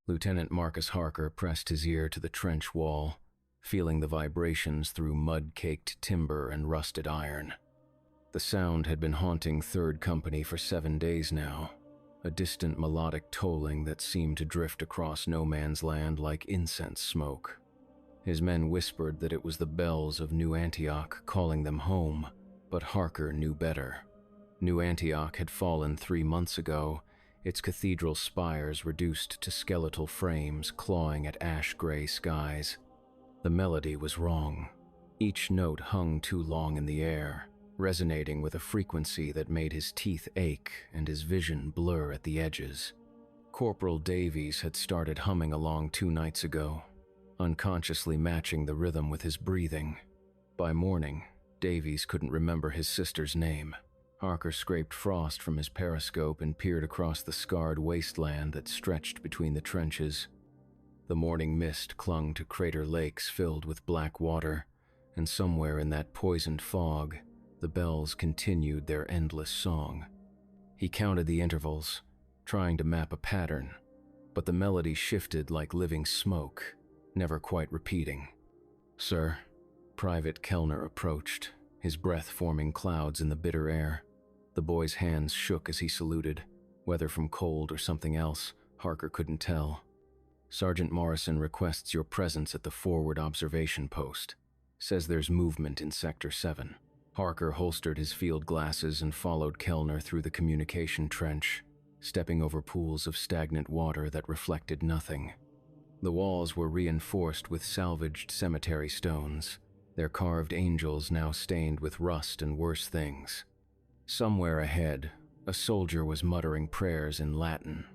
Lieutenant Marcus Harker pressed his ear to the trench wall, feeling the vibrations through mud-caked timber and rusted iron. The sound had been haunting Third Company for 7 days now, a distant melodic tolling that seemed to drift across no man's land like incense smoke. His men whispered that it was the bells of New Antioch calling them home, but Harker knew better. New Antioch had fallen 3 months ago, its cathedral spires reduced to skeletal frames clawing at ash-gray skies. The melody was wrong. Each note hung too long in the air, resonating with a frequency that made his teeth ache and his vision blur at the edges. Corporal Davies had started humming along 2 nights ago, unconsciously matching the rhythm with his breathing. By morning, Davies couldn't remember his sister's name. Harker scraped frost from his periscope and peered across the scarred wasteland that stretched between the trenches. The morning mist clung to crater lakes filled with black water, and somewhere in that poisoned fog, the bells continued their endless song. He counted the intervals, trying to map a pattern, but the melody shifted like living smoke, never quite repeating. "Sir," Private Kellner approached, his breath forming clouds in the bitter air. The boy's hands shook as he saluted, whether from cold or something else, Harker couldn't tell. "Sergeant Morrison requests your presence at the forward observation post. Says there's movement in Sector 7. Harker holstered his field glasses and followed Kellner through the communication trench, stepping over pools of stagnant water that reflected nothing. The walls were reinforced with salvaged cemetery stones, their carved angels now stained with rust and worse things. Somewhere ahead, a soldier was muttering prayers in Latin,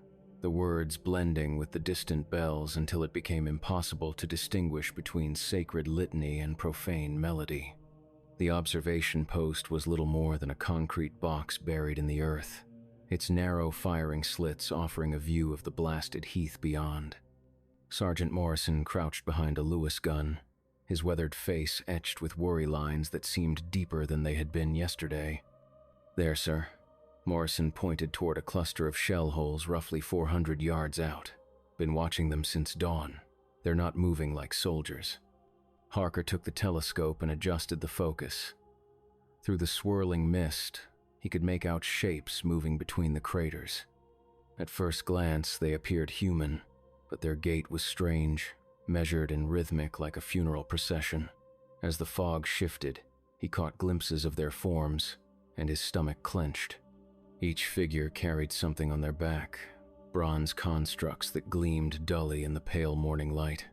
the words blending with the distant bells until it became impossible to distinguish between sacred litany and profane melody. The observation post was little more than a concrete box buried in the earth, its narrow firing slits offering a view of the blasted heath beyond. Sergeant Morrison crouched behind a Lewis gun, his weathered face etched with worry lines that seemed deeper than they had been yesterday. "There, sir." Morrison pointed toward a cluster of shell holes roughly 400 yards out. "Been watching them since dawn. They're not moving like soldiers." Harker took the telescope and adjusted the focus. Through the swirling mist, he could make out shapes moving between the craters. At first glance, they appeared human, but their gait was strange, measured and rhythmic like a funeral procession. As the fog shifted, he caught glimpses of their forms, and his stomach clenched. Each figure carried something on their back, bronze constructs that gleamed dully in the pale morning light.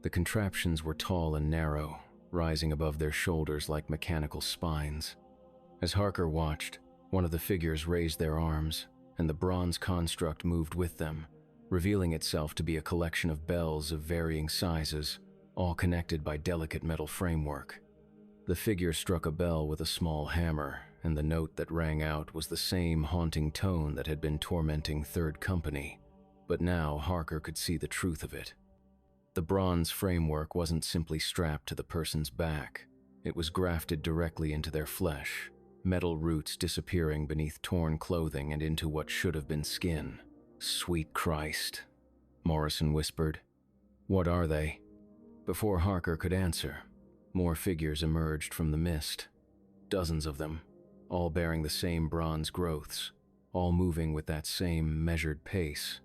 The contraptions were tall and narrow, rising above their shoulders like mechanical spines. As Harker watched, one of the figures raised their arms, and the bronze construct moved with them, revealing itself to be a collection of bells of varying sizes, all connected by delicate metal framework. The figure struck a bell with a small hammer, and the note that rang out was the same haunting tone that had been tormenting Third Company, but now Harker could see the truth of it. The bronze framework wasn't simply strapped to the person's back, it was grafted directly into their flesh, metal roots disappearing beneath torn clothing and into what should have been skin. "Sweet Christ," Morrison whispered. "What are they?" Before Harker could answer, more figures emerged from the mist. Dozens of them, all bearing the same bronze growths, all moving with that same measured pace.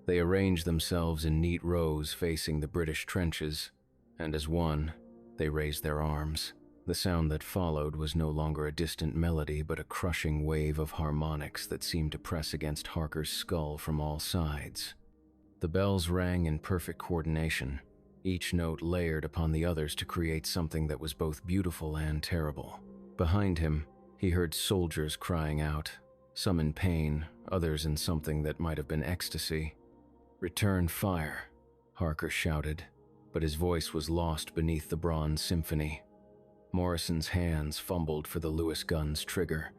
They arranged themselves in neat rows facing the British trenches, and as one, they raised their arms. The sound that followed was no longer a distant melody but a crushing wave of harmonics that seemed to press against Harker's skull from all sides. The bells rang in perfect coordination, each note layered upon the others to create something that was both beautiful and terrible. Behind him, he heard soldiers crying out, some in pain, others in something that might have been ecstasy. "Return fire," Harker shouted, but his voice was lost beneath the bronze symphony. Morrison's hands fumbled for the Lewis gun's trigger,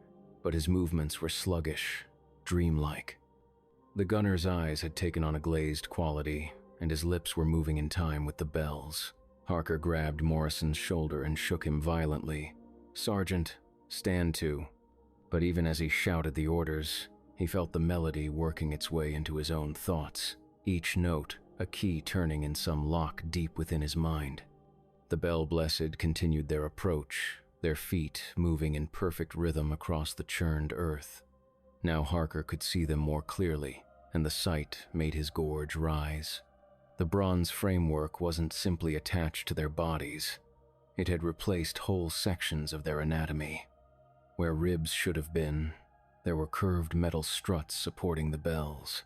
but his movements were sluggish, dreamlike. The gunner's eyes had taken on a glazed quality, and his lips were moving in time with the bells. Harker grabbed Morrison's shoulder and shook him violently. "Sergeant, stand to." But even as he shouted the orders, he felt the melody working its way into his own thoughts. each note a key turning in some lock deep within his mind. The Bell Blessed continued their approach, their feet moving in perfect rhythm across the churned earth. Now Harker could see them more clearly, and the sight made his gorge rise. The bronze framework wasn't simply attached to their bodies. It had replaced whole sections of their anatomy. Where ribs should have been, there were curved metal struts supporting the bells.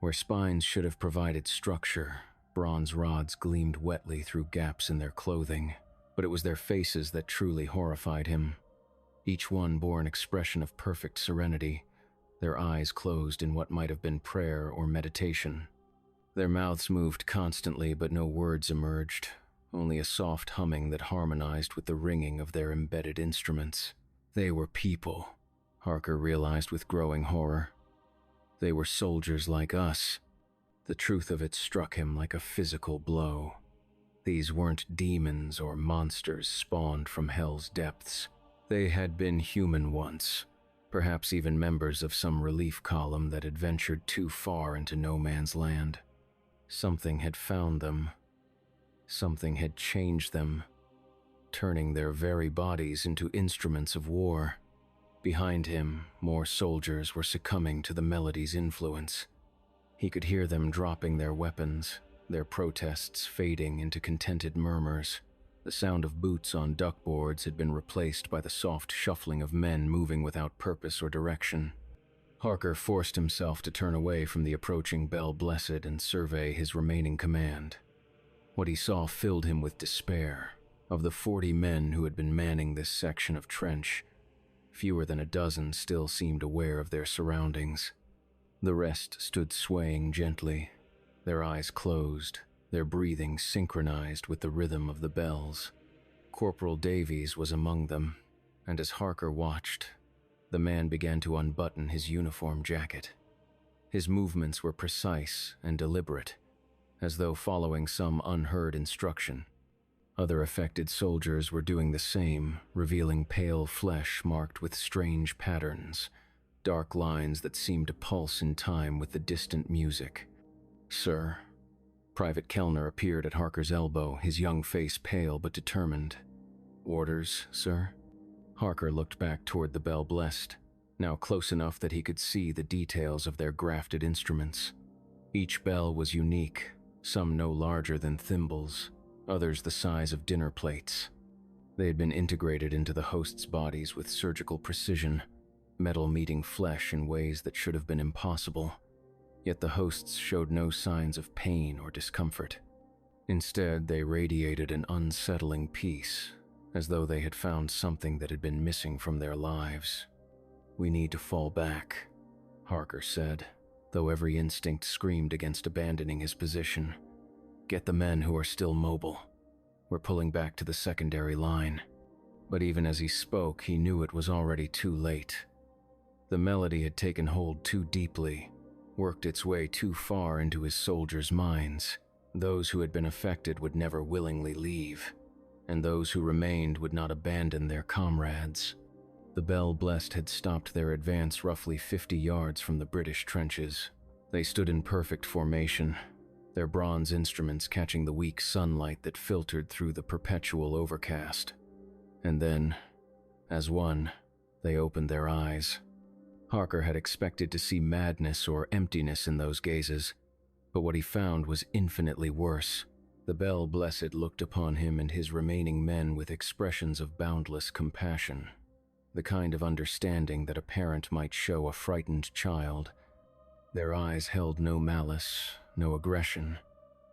Where spines should have provided structure, bronze rods gleamed wetly through gaps in their clothing. But it was their faces that truly horrified him. Each one bore an expression of perfect serenity, their eyes closed in what might have been prayer or meditation. Their mouths moved constantly, but no words emerged, only a soft humming that harmonized with the ringing of their embedded instruments. They were people, Harker realized with growing horror. They were soldiers like us. The truth of it struck him like a physical blow. These weren't demons or monsters spawned from hell's depths. They had been human once, perhaps even members of some relief column that had ventured too far into no man's land. Something had found them. Something had changed them, turning their very bodies into instruments of war. Behind him, more soldiers were succumbing to the melody's influence. He could hear them dropping their weapons, their protests fading into contented murmurs. The sound of boots on duckboards had been replaced by the soft shuffling of men moving without purpose or direction. Harker forced himself to turn away from the approaching Bell Blessed and survey his remaining command. What he saw filled him with despair. Of the 40 men who had been manning this section of trench, fewer than a dozen still seemed aware of their surroundings. The rest stood swaying gently, their eyes closed, their breathing synchronized with the rhythm of the bells. Corporal Davies was among them, and as Harker watched, the man began to unbutton his uniform jacket. His movements were precise and deliberate, as though following some unheard instruction. Other affected soldiers were doing the same, revealing pale flesh marked with strange patterns, dark lines that seemed to pulse in time with the distant music. "Sir." Private Kellner appeared at Harker's elbow, his young face pale but determined. "Orders, sir?" Harker looked back toward the Bell Blessed, now close enough that he could see the details of their grafted instruments. Each bell was unique, some no larger than thimbles, others the size of dinner plates. They had been integrated into the hosts' bodies with surgical precision, metal meeting flesh in ways that should have been impossible. Yet the hosts showed no signs of pain or discomfort. Instead, they radiated an unsettling peace, as though they had found something that had been missing from their lives. "We need to fall back," Harker said, though every instinct screamed against abandoning his position. "Get the men who are still mobile. We're pulling back to the secondary line." But even as he spoke, he knew it was already too late. The melody had taken hold too deeply, worked its way too far into his soldiers' minds. Those who had been affected would never willingly leave, and those who remained would not abandon their comrades. The Bell Blessed had stopped their advance roughly 50 yards from the British trenches. They stood in perfect formation, their bronze instruments catching the weak sunlight that filtered through the perpetual overcast. And then, as one, they opened their eyes. Harker had expected to see madness or emptiness in those gazes, but what he found was infinitely worse. The Bell Blessed looked upon him and his remaining men with expressions of boundless compassion, the kind of understanding that a parent might show a frightened child. Their eyes held no malice, no aggression,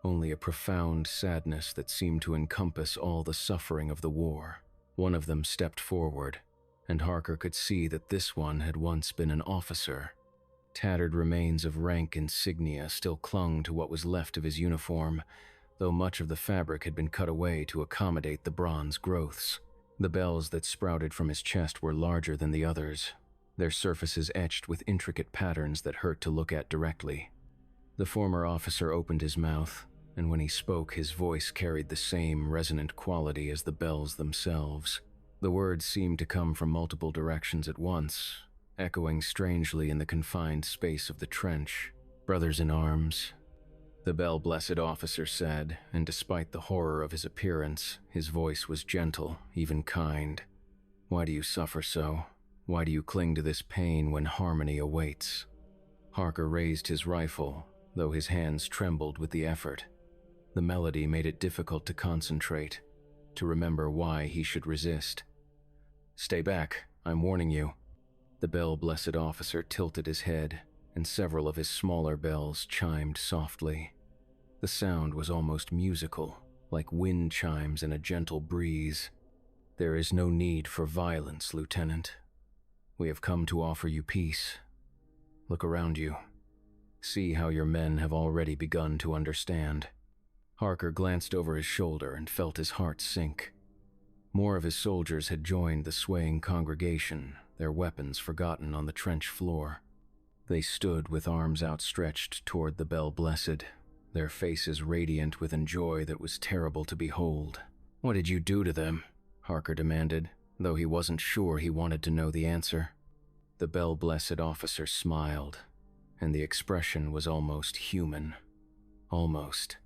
only a profound sadness that seemed to encompass all the suffering of the war. One of them stepped forward, and Harker could see that this one had once been an officer. Tattered remains of rank insignia still clung to what was left of his uniform, though much of the fabric had been cut away to accommodate the bronze growths. The bells that sprouted from his chest were larger than the others, their surfaces etched with intricate patterns that hurt to look at directly. The former officer opened his mouth, and when he spoke, his voice carried the same resonant quality as the bells themselves. The words seemed to come from multiple directions at once, echoing strangely in the confined space of the trench. "Brothers in arms, the Bell-Blessed officer said, and despite the horror of his appearance, his voice was gentle, even kind. Why do you suffer so? Why do you cling to this pain when harmony awaits? Harker raised his rifle, though his hands trembled with the effort. The melody made it difficult to concentrate, to remember why he should resist. Stay back, I'm warning you. The Bell-Blessed officer tilted his head, and several of his smaller bells chimed softly. The sound was almost musical, like wind chimes in a gentle breeze. There is no need for violence, Lieutenant. We have come to offer you peace. Look around you. See how your men have already begun to understand. Harker glanced over his shoulder and felt his heart sink. More of his soldiers had joined the swaying congregation, their weapons forgotten on the trench floor. They stood with arms outstretched toward the Bell-Blessed, their faces radiant with a joy that was terrible to behold. What did you do to them? Harker demanded, though he wasn't sure he wanted to know the answer. The Bell-Blessed officer smiled, and the expression was almost human. Almost.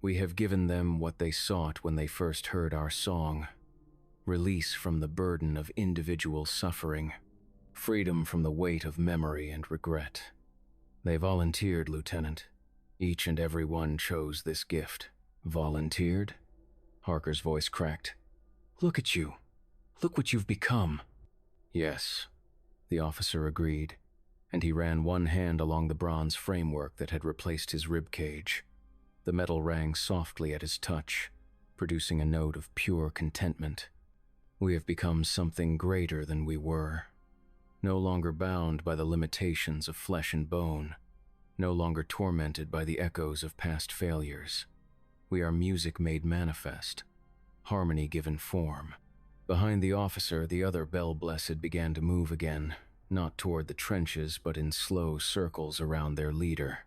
We have given them what they sought when they first heard our song. Release from the burden of individual suffering. Freedom from the weight of memory and regret. They volunteered, Lieutenant. Each and every one chose this gift. Volunteered? Harker's voice cracked. Look at you. Look what you've become. Yes, the officer agreed, and he ran one hand along the bronze framework that had replaced his rib cage. The metal rang softly at his touch, producing a note of pure contentment. We have become something greater than we were. No longer bound by the limitations of flesh and bone, no longer tormented by the echoes of past failures. We are music made manifest, harmony given form. Behind the officer, the other Bell-Blessed began to move again, not toward the trenches but in slow circles around their leader.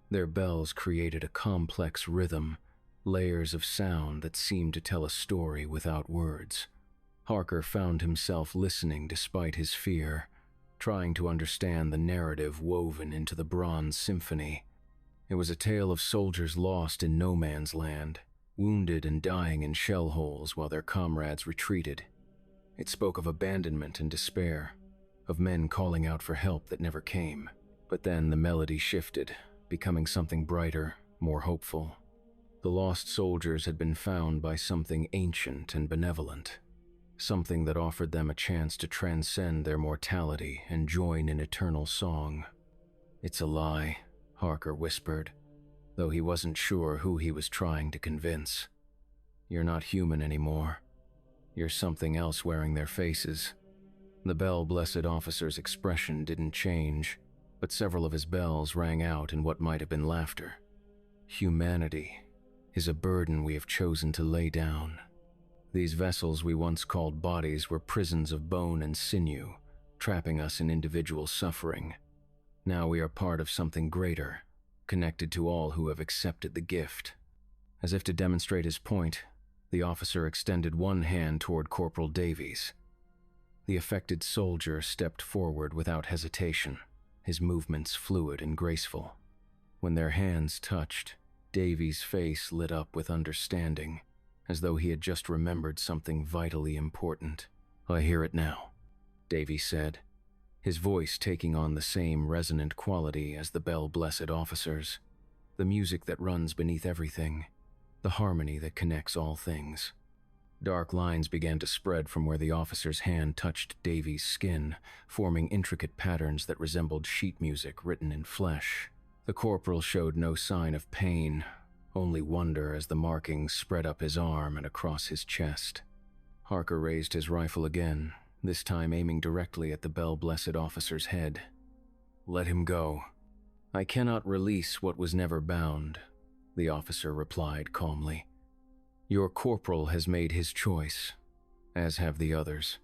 Their bells created a complex rhythm, layers of sound that seemed to tell a story without words. Harker found himself listening despite his fear, trying to understand the narrative woven into the bronze symphony. It was a tale of soldiers lost in no man's land, wounded and dying in shell holes while their comrades retreated. It spoke of abandonment and despair, of men calling out for help that never came. But then the melody shifted, becoming something brighter, more hopeful. The lost soldiers had been found by something ancient and benevolent, something that offered them a chance to transcend their mortality and join in eternal song. It's a lie, Harker whispered, though he wasn't sure who he was trying to convince. You're not human anymore. You're something else wearing their faces. The Bell-Blessed officer's expression didn't change, but several of his bells rang out in what might have been laughter. Humanity is a burden we have chosen to lay down. These vessels we once called bodies were prisons of bone and sinew, trapping us in individual suffering. Now we are part of something greater, connected to all who have accepted the gift. As if to demonstrate his point, the officer extended one hand toward Corporal Davies. The affected soldier stepped forward without hesitation, his movements fluid and graceful. When their hands touched, Davies' face lit up with understanding, as though he had just remembered something vitally important. I hear it now, Davies said, his voice taking on the same resonant quality as the Bell-Blessed officers, the music that runs beneath everything, the harmony that connects all things. Dark lines began to spread from where the officer's hand touched Davies' skin, forming intricate patterns that resembled sheet music written in flesh. The corporal showed no sign of pain, only wonder as the markings spread up his arm and across his chest. Harker raised his rifle again, this time aiming directly at the Bell-Blessed officer's head. Let him go. I cannot release what was never bound, the officer replied calmly. Your corporal has made his choice, as have the others,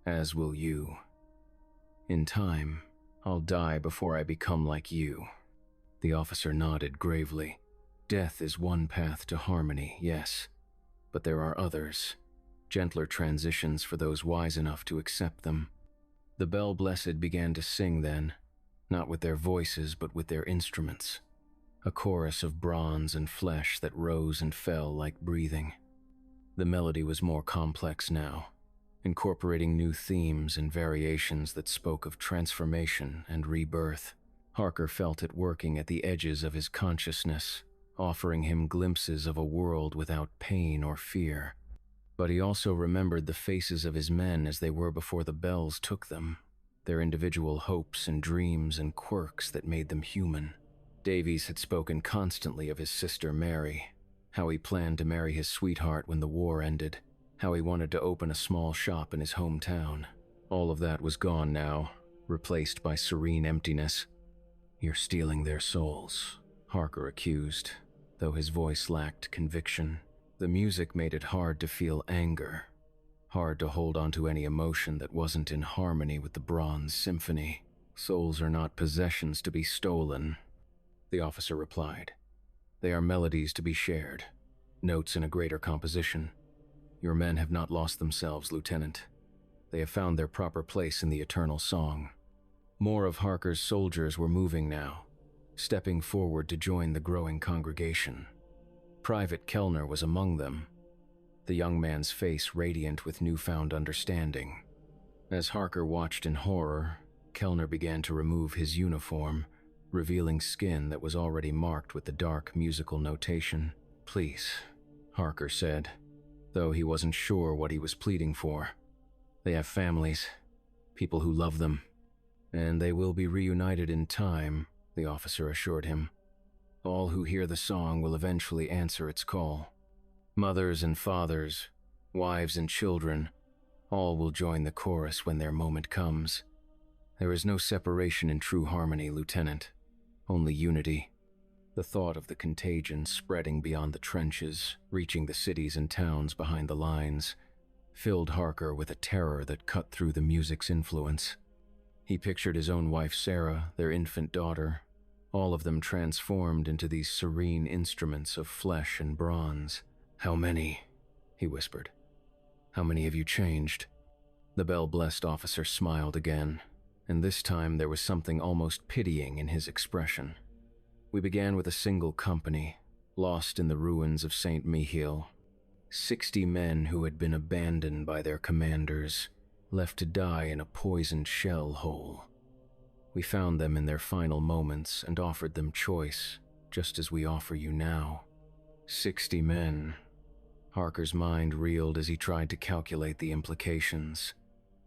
as will you. In time, I'll die before I become like you. The officer nodded gravely. Death is one path to harmony, yes, but there are others, gentler transitions for those wise enough to accept them. The Bell-Blessed began to sing then, not with their voices but with their instruments. a chorus of bronze and flesh that rose and fell like breathing. The melody was more complex now, incorporating new themes and variations that spoke of transformation and rebirth. Harker felt it working at the edges of his consciousness, offering him glimpses of a world without pain or fear. But he also remembered the faces of his men as they were before the bells took them, their individual hopes and dreams and quirks that made them human. Davies had spoken constantly of his sister Mary, how he planned to marry his sweetheart when the war ended, how he wanted to open a small shop in his hometown. All of that was gone now, replaced by serene emptiness. "You're stealing their souls," Harker accused, though his voice lacked conviction. The music made it hard to feel anger, hard to hold on to any emotion that wasn't in harmony with the bronze symphony. "Souls are not possessions to be stolen," the officer replied. "They are melodies to be shared, notes in a greater composition. Your men have not lost themselves, Lieutenant. They have found their proper place in the eternal song." More of Harker's soldiers were moving now, stepping forward to join the growing congregation. Private Kellner was among them, the young man's face radiant with newfound understanding. As Harker watched in horror, Kellner began to remove his uniform, revealing skin that was already marked with the dark musical notation. "Please," Harker said, though he wasn't sure what he was pleading for. "They have families, people who love them, and they will be reunited in time," the officer assured him. "All who hear the song will eventually answer its call. Mothers and fathers, wives and children, all will join the chorus when their moment comes. There is no separation in true harmony, Lieutenant, only unity." The thought of the contagion spreading beyond the trenches, reaching the cities and towns behind the lines, filled Harker with a terror that cut through the music's influence. He pictured his own wife Sarah, their infant daughter, all of them transformed into these serene instruments of flesh and bronze. "How many?" he whispered. "How many have you changed?" The bell-blessed officer smiled again, and this time there was something almost pitying in his expression. "We began with a single company, lost in the ruins of St. Mihiel. 60 men who had been abandoned by their commanders, left to die in a poisoned shell hole. We found them in their final moments and offered them choice, just as we offer you now. 60 men." Harker's mind reeled as he tried to calculate the implications.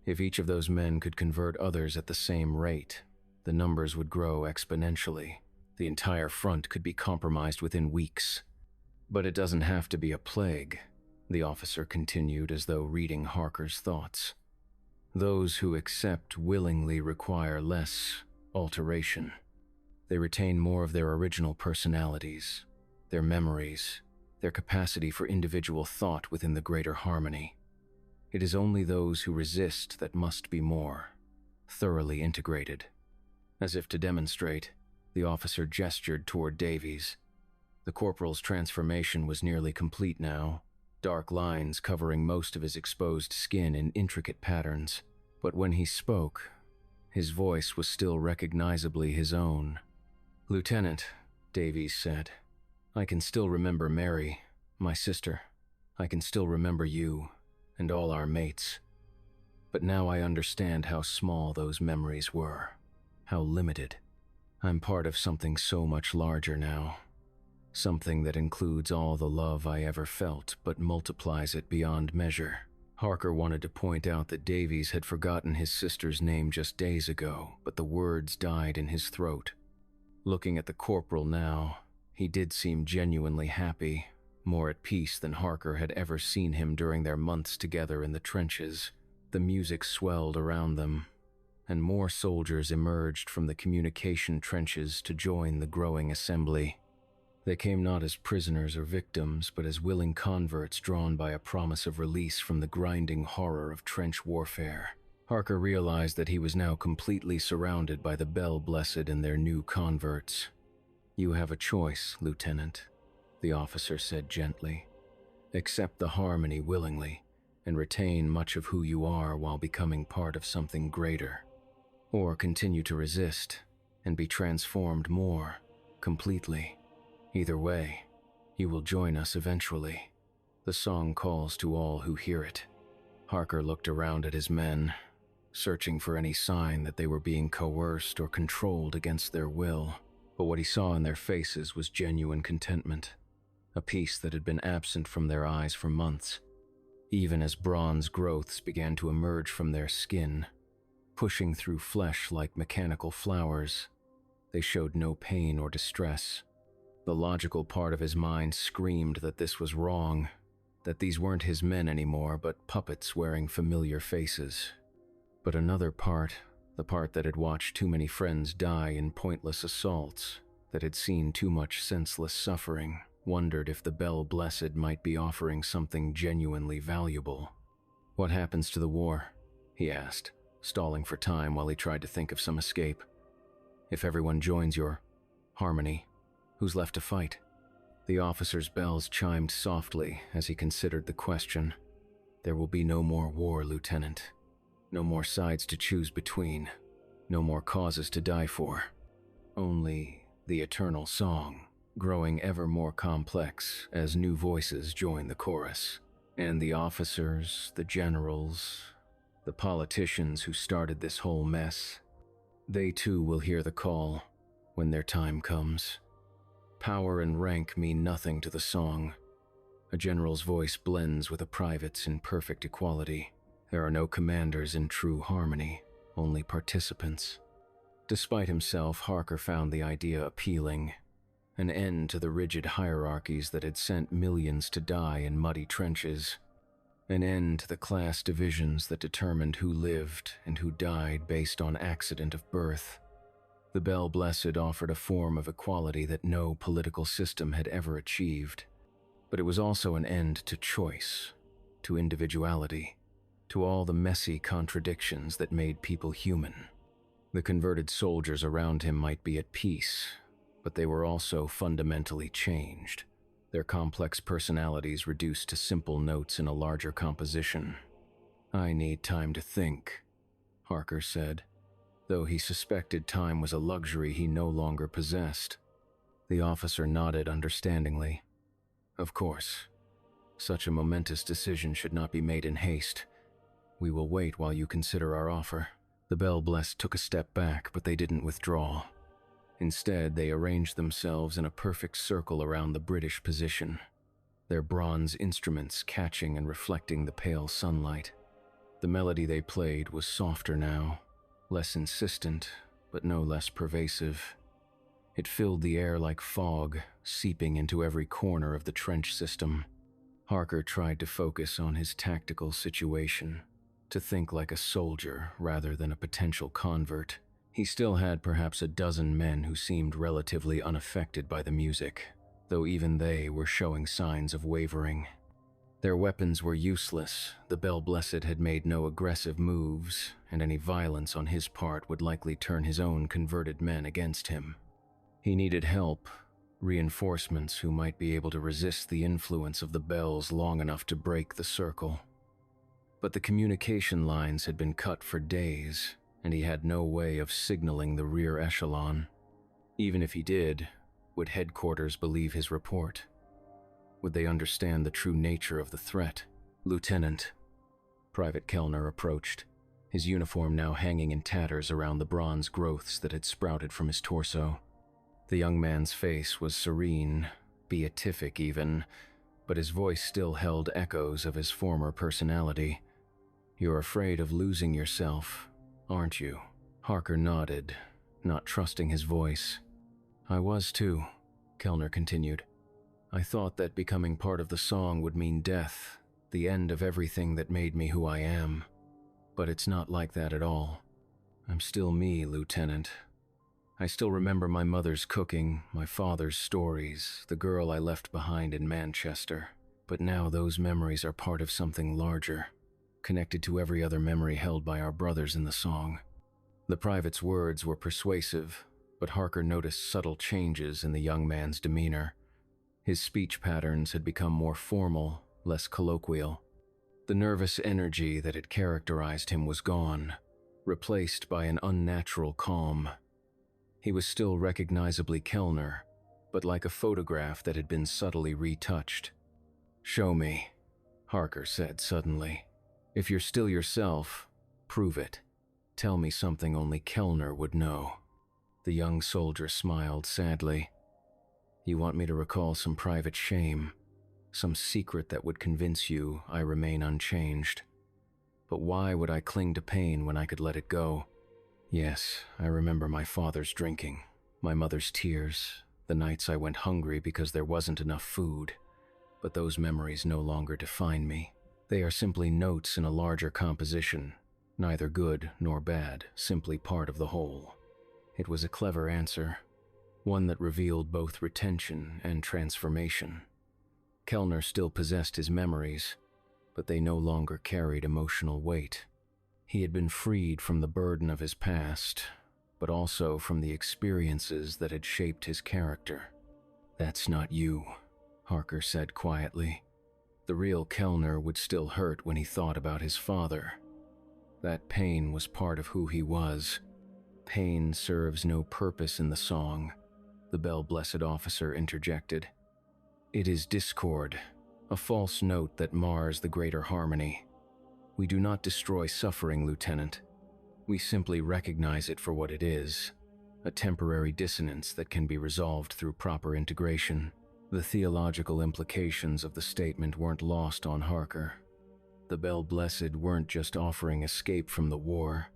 If each of those men could convert others at the same rate, the numbers would grow exponentially. The entire front could be compromised within weeks. "But it doesn't have to be a plague," the officer continued as though reading Harker's thoughts. "Those who accept willingly require less alteration. They retain more of their original personalities, their memories, their capacity for individual thought within the greater harmony. It is only those who resist that must be more thoroughly integrated." As if to demonstrate, the officer gestured toward Davies. The corporal's transformation was nearly complete now, dark lines covering most of his exposed skin in intricate patterns. But when he spoke, his voice was still recognizably his own. "Lieutenant," Davies said, "I can still remember Mary, my sister. I can still remember you, and all our mates. But now I understand how small those memories were, how limited. I'm part of something so much larger now. Something that includes all the love I ever felt, but multiplies it beyond measure." Harker wanted to point out that Davies had forgotten his sister's name just days ago, but the words died in his throat. Looking at the corporal now, he did seem genuinely happy, more at peace than Harker had ever seen him during their months together in the trenches. The music swelled around them, and more soldiers emerged from the communication trenches to join the growing assembly. They came not as prisoners or victims, but as willing converts drawn by a promise of release from the grinding horror of trench warfare. Harker realized that he was now completely surrounded by the Bell-Blessed and their new converts. "You have a choice, Lieutenant," the officer said gently. "Accept the harmony willingly, and retain much of who you are while becoming part of something greater. Or continue to resist, and be transformed more, completely." Either way, you will join us eventually. The song calls to all who hear it." Harker looked around at his men, searching for any sign that they were being coerced or controlled against their will, but what he saw in their faces was genuine contentment, a peace that had been absent from their eyes for months. Even as bronze growths began to emerge from their skin, pushing through flesh like mechanical flowers, they showed no pain or distress. The logical part of his mind screamed that this was wrong, that these weren't his men anymore, but puppets wearing familiar faces. But another part, the part that had watched too many friends die in pointless assaults, that had seen too much senseless suffering, wondered if the Bell Blessed might be offering something genuinely valuable. "What happens to the war?" he asked, stalling for time while he tried to think of some escape. "If everyone joins your harmony, who's left to fight?" The officer's bells chimed softly as he considered the question. "There will be no more war, Lieutenant. No more sides to choose between. No more causes to die for. Only the eternal song, growing ever more complex as new voices join the chorus. And the officers, the generals, the politicians who started this whole mess, they too will hear the call when their time comes. Power and rank mean nothing to the song. A general's voice blends with a private's in perfect equality. There are no commanders in true harmony, only participants." Despite himself, Harker found the idea appealing. An end to the rigid hierarchies that had sent millions to die in muddy trenches. An end to the class divisions that determined who lived and who died based on accident of birth. The Bell Blessed offered a form of equality that no political system had ever achieved. But it was also an end to choice, to individuality, to all the messy contradictions that made people human. The converted soldiers around him might be at peace, but they were also fundamentally changed, their complex personalities reduced to simple notes in a larger composition. "I need time to think," Harker said, though he suspected time was a luxury he no longer possessed. The officer nodded understandingly. "Of course. Such a momentous decision should not be made in haste. We will wait while you consider our offer." The Bell Blessed took a step back, but they didn't withdraw. Instead, they arranged themselves in a perfect circle around the British position, their bronze instruments catching and reflecting the pale sunlight. The melody they played was softer now, less insistent, but no less pervasive. It filled the air like fog, seeping into every corner of the trench system. Harker tried to focus on his tactical situation, to think like a soldier rather than a potential convert. He still had perhaps a dozen men who seemed relatively unaffected by the music, though even they were showing signs of wavering. Their weapons were useless. The Bell Blessed had made no aggressive moves, and any violence on his part would likely turn his own converted men against him. He needed help, reinforcements who might be able to resist the influence of the bells long enough to break the circle. But the communication lines had been cut for days, and he had no way of signaling the rear echelon. Even if he did, would headquarters believe his report? Would they understand the true nature of the threat? "Lieutenant." Private Kellner approached, his uniform now hanging in tatters around the bronze growths that had sprouted from his torso. The young man's face was serene, beatific even, but his voice still held echoes of his former personality. "You're afraid of losing yourself, aren't you?" Harker nodded, not trusting his voice. "I was too," Kellner continued. "I thought that becoming part of the song would mean death, the end of everything that made me who I am. But it's not like that at all. I'm still me, Lieutenant. I still remember my mother's cooking, my father's stories, the girl I left behind in Manchester. But now those memories are part of something larger, connected to every other memory held by our brothers in the song." The private's words were persuasive, but Harker noticed subtle changes in the young man's demeanor. His speech patterns had become more formal, less colloquial. The nervous energy that had characterized him was gone, replaced by an unnatural calm. He was still recognizably Kellner, but like a photograph that had been subtly retouched. "Show me," Harker said suddenly. "If you're still yourself, prove it. Tell me something only Kellner would know." The young soldier smiled sadly. "You want me to recall some private shame, some secret that would convince you I remain unchanged. But why would I cling to pain when I could let it go? Yes, I remember my father's drinking, my mother's tears, the nights I went hungry because there wasn't enough food. But those memories no longer define me. They are simply notes in a larger composition, neither good nor bad, simply part of the whole." It was a clever answer, one that revealed both retention and transformation. Kellner still possessed his memories, but they no longer carried emotional weight. He had been freed from the burden of his past, but also from the experiences that had shaped his character. "That's not you," Harker said quietly. The real Kellner would still hurt when he thought about his father. That pain was part of who he was. "Pain serves no purpose in the song," the bell-blessed officer interjected. "It is discord, a false note that mars the greater harmony. We do not destroy suffering, Lieutenant. We simply recognize it for what it is, a temporary dissonance that can be resolved through proper integration." The theological implications of the statement weren't lost on Harker. The bell-blessed weren't just offering escape from the war.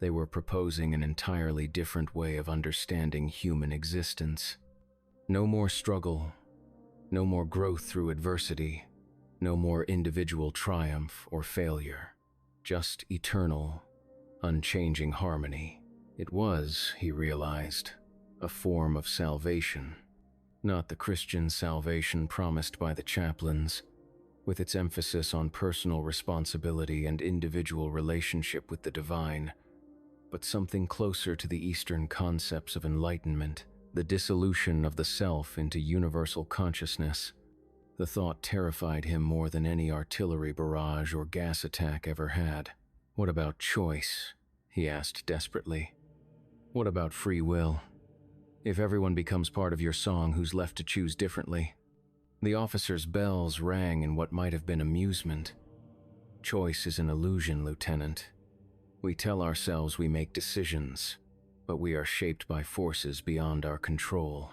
They were proposing an entirely different way of understanding human existence. No more struggle, no more growth through adversity, no more individual triumph or failure. Just eternal, unchanging harmony. It was, he realized, a form of salvation. Not the Christian salvation promised by the chaplains, with its emphasis on personal responsibility and individual relationship with the divine, but something closer to the Eastern concepts of enlightenment, the dissolution of the self into universal consciousness. The thought terrified him more than any artillery barrage or gas attack ever had. "What about choice?" he asked desperately. "What about free will? If everyone becomes part of your song, who's left to choose differently?" The officer's bells rang in what might have been amusement. "Choice is an illusion, Lieutenant. We tell ourselves we make decisions, but we are shaped by forces beyond our control.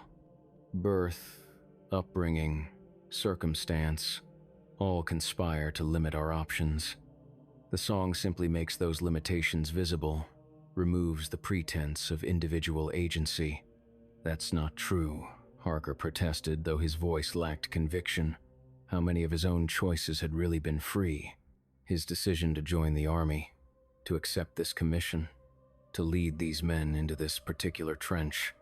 Birth, upbringing, circumstance, all conspire to limit our options. The song simply makes those limitations visible, removes the pretense of individual agency." "That's not true," Harker protested, though his voice lacked conviction. How many of his own choices had really been free? His decision to join the army, to accept this commission, to lead these men into this particular trench,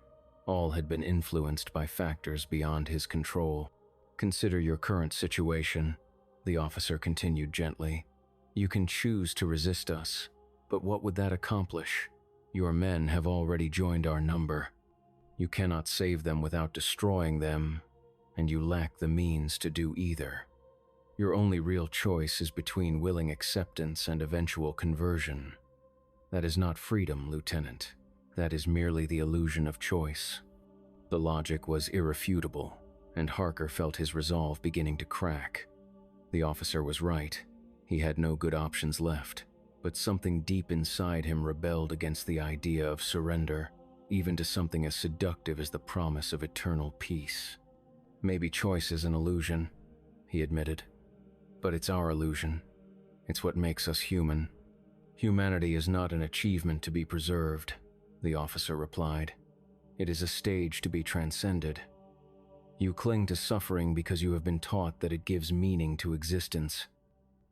all had been influenced by factors beyond his control. "Consider your current situation," the officer continued gently. "You can choose to resist us, but what would that accomplish? Your men have already joined our number. You cannot save them without destroying them, and you lack the means to do either. Your only real choice is between willing acceptance and eventual conversion. That is not freedom, Lieutenant. That is merely the illusion of choice." The logic was irrefutable, and Harker felt his resolve beginning to crack. The officer was right. He had no good options left, but something deep inside him rebelled against the idea of surrender, even to something as seductive as the promise of eternal peace. "Maybe choice is an illusion," he admitted. "But it's our illusion. It's what makes us human. Humanity is not an achievement to be preserved," the officer replied. "It is a stage to be transcended. You cling to suffering because you have been taught that it gives meaning to existence.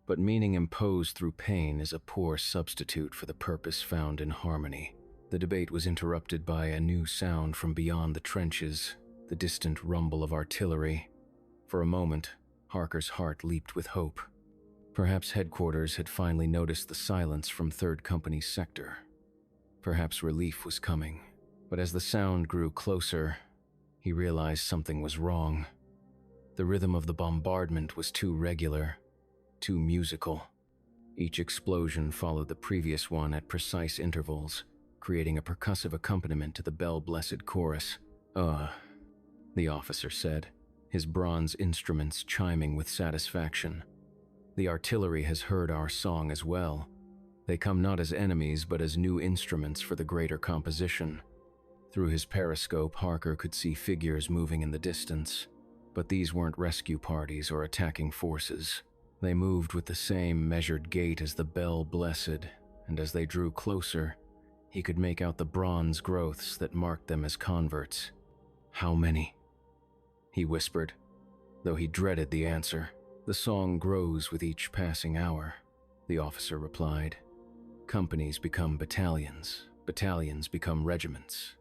But meaning imposed through pain is a poor substitute for the purpose found in harmony." The debate was interrupted by a new sound from beyond the trenches, the distant rumble of artillery. For a moment, Harker's heart leaped with hope. Perhaps headquarters had finally noticed the silence from 3rd Company's sector. Perhaps relief was coming. But as the sound grew closer, he realized something was wrong. The rhythm of the bombardment was too regular, too musical. Each explosion followed the previous one at precise intervals, creating a percussive accompaniment to the bell-blessed chorus. the officer said, his bronze instruments chiming with satisfaction. "The artillery has heard our song as well. They come not as enemies but as new instruments for the greater composition." Through his periscope, Harker could see figures moving in the distance, but these weren't rescue parties or attacking forces. They moved with the same measured gait as the Bell Blessed, and as they drew closer, he could make out the bronze growths that marked them as converts. "How many?" he whispered, though he dreaded the answer. "The song grows with each passing hour," the officer replied. "Companies become battalions, battalions become regiments.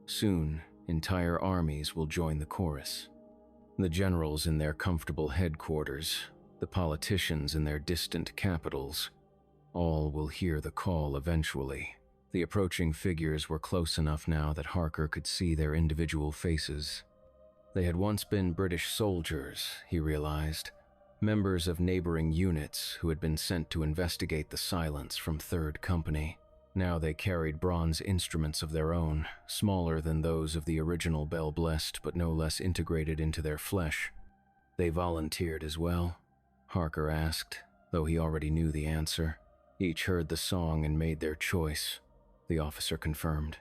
Soon, entire armies will join the chorus. The generals in their comfortable headquarters, the politicians in their distant capitals, all will hear the call eventually." The approaching figures were close enough now that Harker could see their individual faces. They had once been British soldiers, he realized, members of neighboring units who had been sent to investigate the silence from 3rd Company. Now they carried bronze instruments of their own, smaller than those of the original Bell Blessed but no less integrated into their flesh. "They volunteered as well?" Harker asked, though he already knew the answer. "Each heard the song and made their choice," the officer confirmed.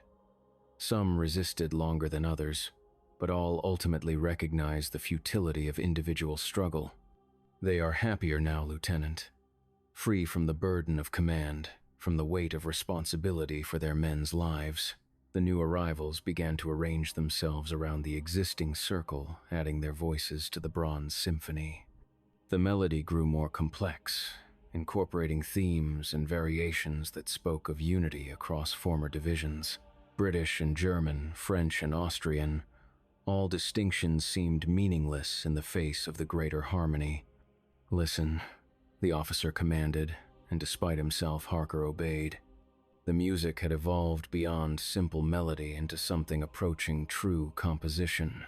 "Some resisted longer than others, but all ultimately recognized the futility of individual struggle. They are happier now, Lieutenant, free from the burden of command, from the weight of responsibility for their men's lives." The new arrivals began to arrange themselves around the existing circle, adding their voices to the bronze symphony. The melody grew more complex, incorporating themes and variations that spoke of unity across former divisions. British and German, French and Austrian, all distinctions seemed meaningless in the face of the greater harmony. "Listen," the officer commanded, and despite himself, Harker obeyed. The music had evolved beyond simple melody into something approaching true composition.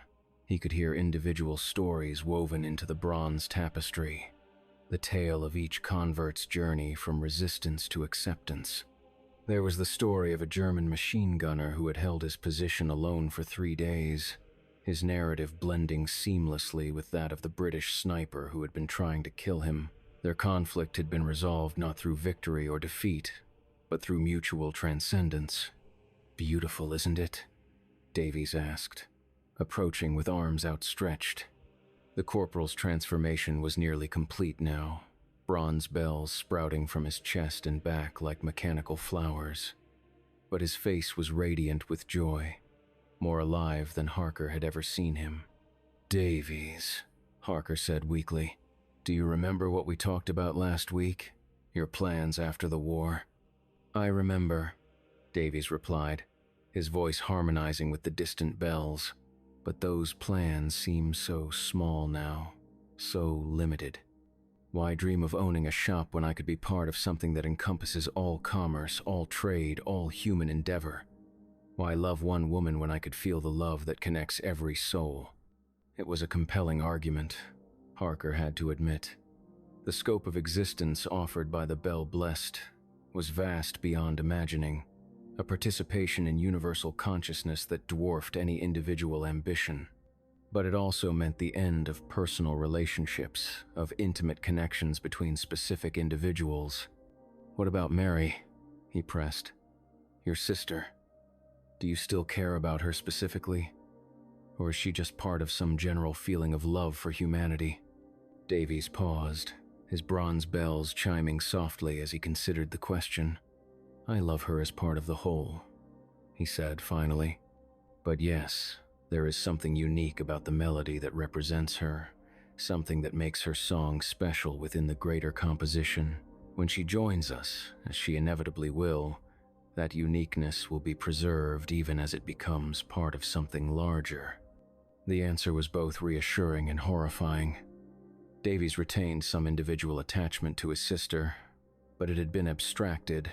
He could hear individual stories woven into the bronze tapestry, the tale of each convert's journey from resistance to acceptance. There was the story of a German machine gunner who had held his position alone for 3 days, his narrative blending seamlessly with that of the British sniper who had been trying to kill him. Their conflict had been resolved not through victory or defeat, but through mutual transcendence. "Beautiful, isn't it?" Davies asked, approaching with arms outstretched. The corporal's transformation was nearly complete now, bronze bells sprouting from his chest and back like mechanical flowers. But his face was radiant with joy, more alive than Harker had ever seen him. "Davies," Harker said weakly, "do you remember what we talked about last week? Your plans after the war?" "I remember," Davies replied, his voice harmonizing with the distant bells. "But those plans seem so small now, so limited. Why dream of owning a shop when I could be part of something that encompasses all commerce, all trade, all human endeavor? Why love one woman when I could feel the love that connects every soul?" It was a compelling argument, Harker had to admit. The scope of existence offered by the Bell Blessed was vast beyond imagining, a participation in universal consciousness that dwarfed any individual ambition. But it also meant the end of personal relationships, of intimate connections between specific individuals. "What about Mary?" he pressed. "Your sister. Do you still care about her specifically? Or is she just part of some general feeling of love for humanity?" Davies paused, his bronze bells chiming softly as he considered the question. "I love her as part of the whole," he said finally. "But yes, there is something unique about the melody that represents her, something that makes her song special within the greater composition. When she joins us, as she inevitably will, that uniqueness will be preserved even as it becomes part of something larger." The answer was both reassuring and horrifying. Davies retained some individual attachment to his sister, but it had been abstracted,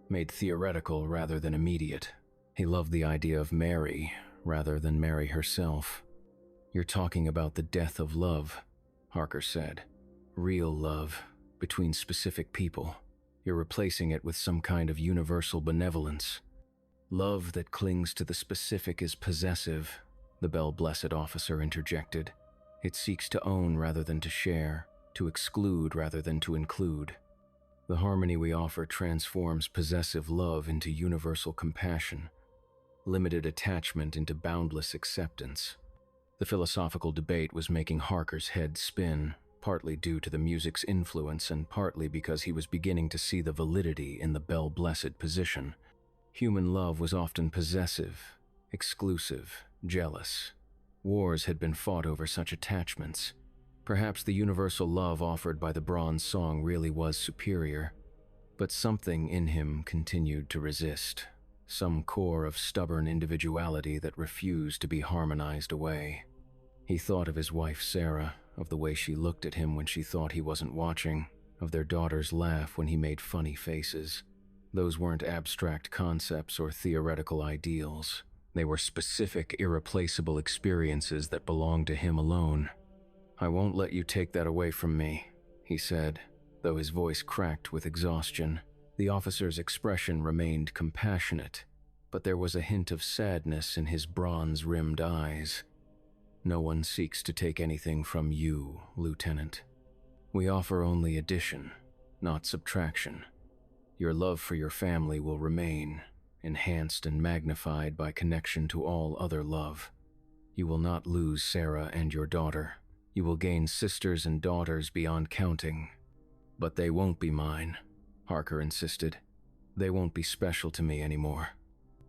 made theoretical rather than immediate. He loved the idea of Mary rather than Mary herself. "You're talking about the death of love," Harker said. "Real love, between specific people. You're replacing it with some kind of universal benevolence. Love that clings to the specific is possessive, the Bell-Blessed officer interjected. "It seeks to own rather than to share, to exclude rather than to include. The harmony we offer transforms possessive love into universal compassion, limited attachment into boundless acceptance." The philosophical debate was making Harker's head spin, partly due to the music's influence and partly because he was beginning to see the validity in the Bell-Blessed position. Human love was often possessive, exclusive, jealous. Wars had been fought over such attachments. Perhaps the universal love offered by the bronze song really was superior, but something in him continued to resist, some core of stubborn individuality that refused to be harmonized away. He thought of his wife Sarah, of the way she looked at him when she thought he wasn't watching, of their daughter's laugh when he made funny faces. Those weren't abstract concepts or theoretical ideals. They were specific, irreplaceable experiences that belonged to him alone. "I won't let you take that away from me," he said, though his voice cracked with exhaustion. The officer's expression remained compassionate, but there was a hint of sadness in his bronze-rimmed eyes. "No one seeks to take anything from you, Lieutenant. We offer only addition, not subtraction. Your love for your family will remain, enhanced and magnified by connection to all other love. You will not lose Sarah and your daughter. You will gain sisters and daughters beyond counting. But they won't be mine," Harker insisted. "They won't be special to me anymore."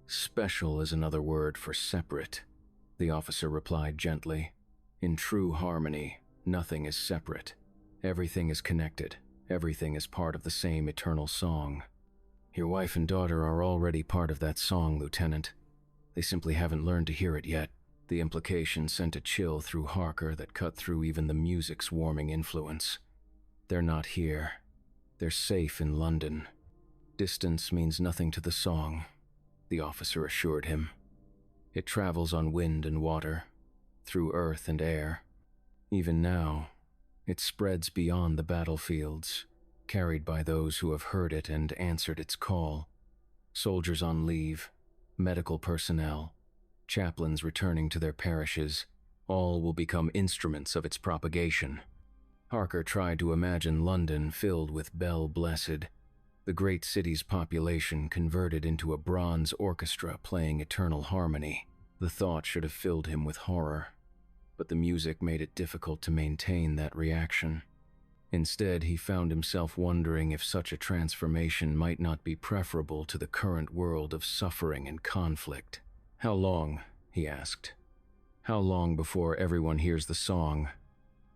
"Special is another word for separate," the officer replied gently. "In true harmony, nothing is separate. Everything is connected. Everything is part of the same eternal song. Your wife and daughter are already part of that song, Lieutenant. They simply haven't learned to hear it yet." The implication sent a chill through Harker that cut through even the music's warming influence. "They're not here. They're safe in London. Distance means nothing to the song," the officer assured him. "It travels on wind and water, through earth and air. Even now, it spreads beyond the battlefields, carried by those who have heard it and answered its call. Soldiers on leave, medical personnel, chaplains returning to their parishes, all will become instruments of its propagation." Harker tried to imagine London filled with Bell-Blessed, the great city's population converted into a bronze orchestra playing eternal harmony. The thought should have filled him with horror, but the music made it difficult to maintain that reaction. Instead, he found himself wondering if such a transformation might not be preferable to the current world of suffering and conflict. "How long?" he asked. "How long before everyone hears the song?"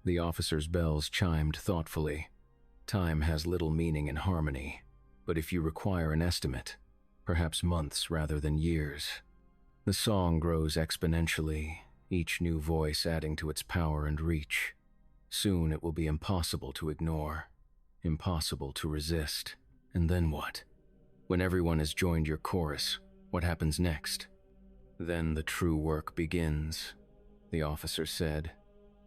The officer's bells chimed thoughtfully. Time has little meaning in harmony, but if you require an estimate, perhaps months rather than years. The song grows exponentially, each new voice adding to its power and reach. Soon it will be impossible to ignore, impossible to resist. And then what? When everyone has joined your chorus, what happens next? "Then the true work begins," the officer said,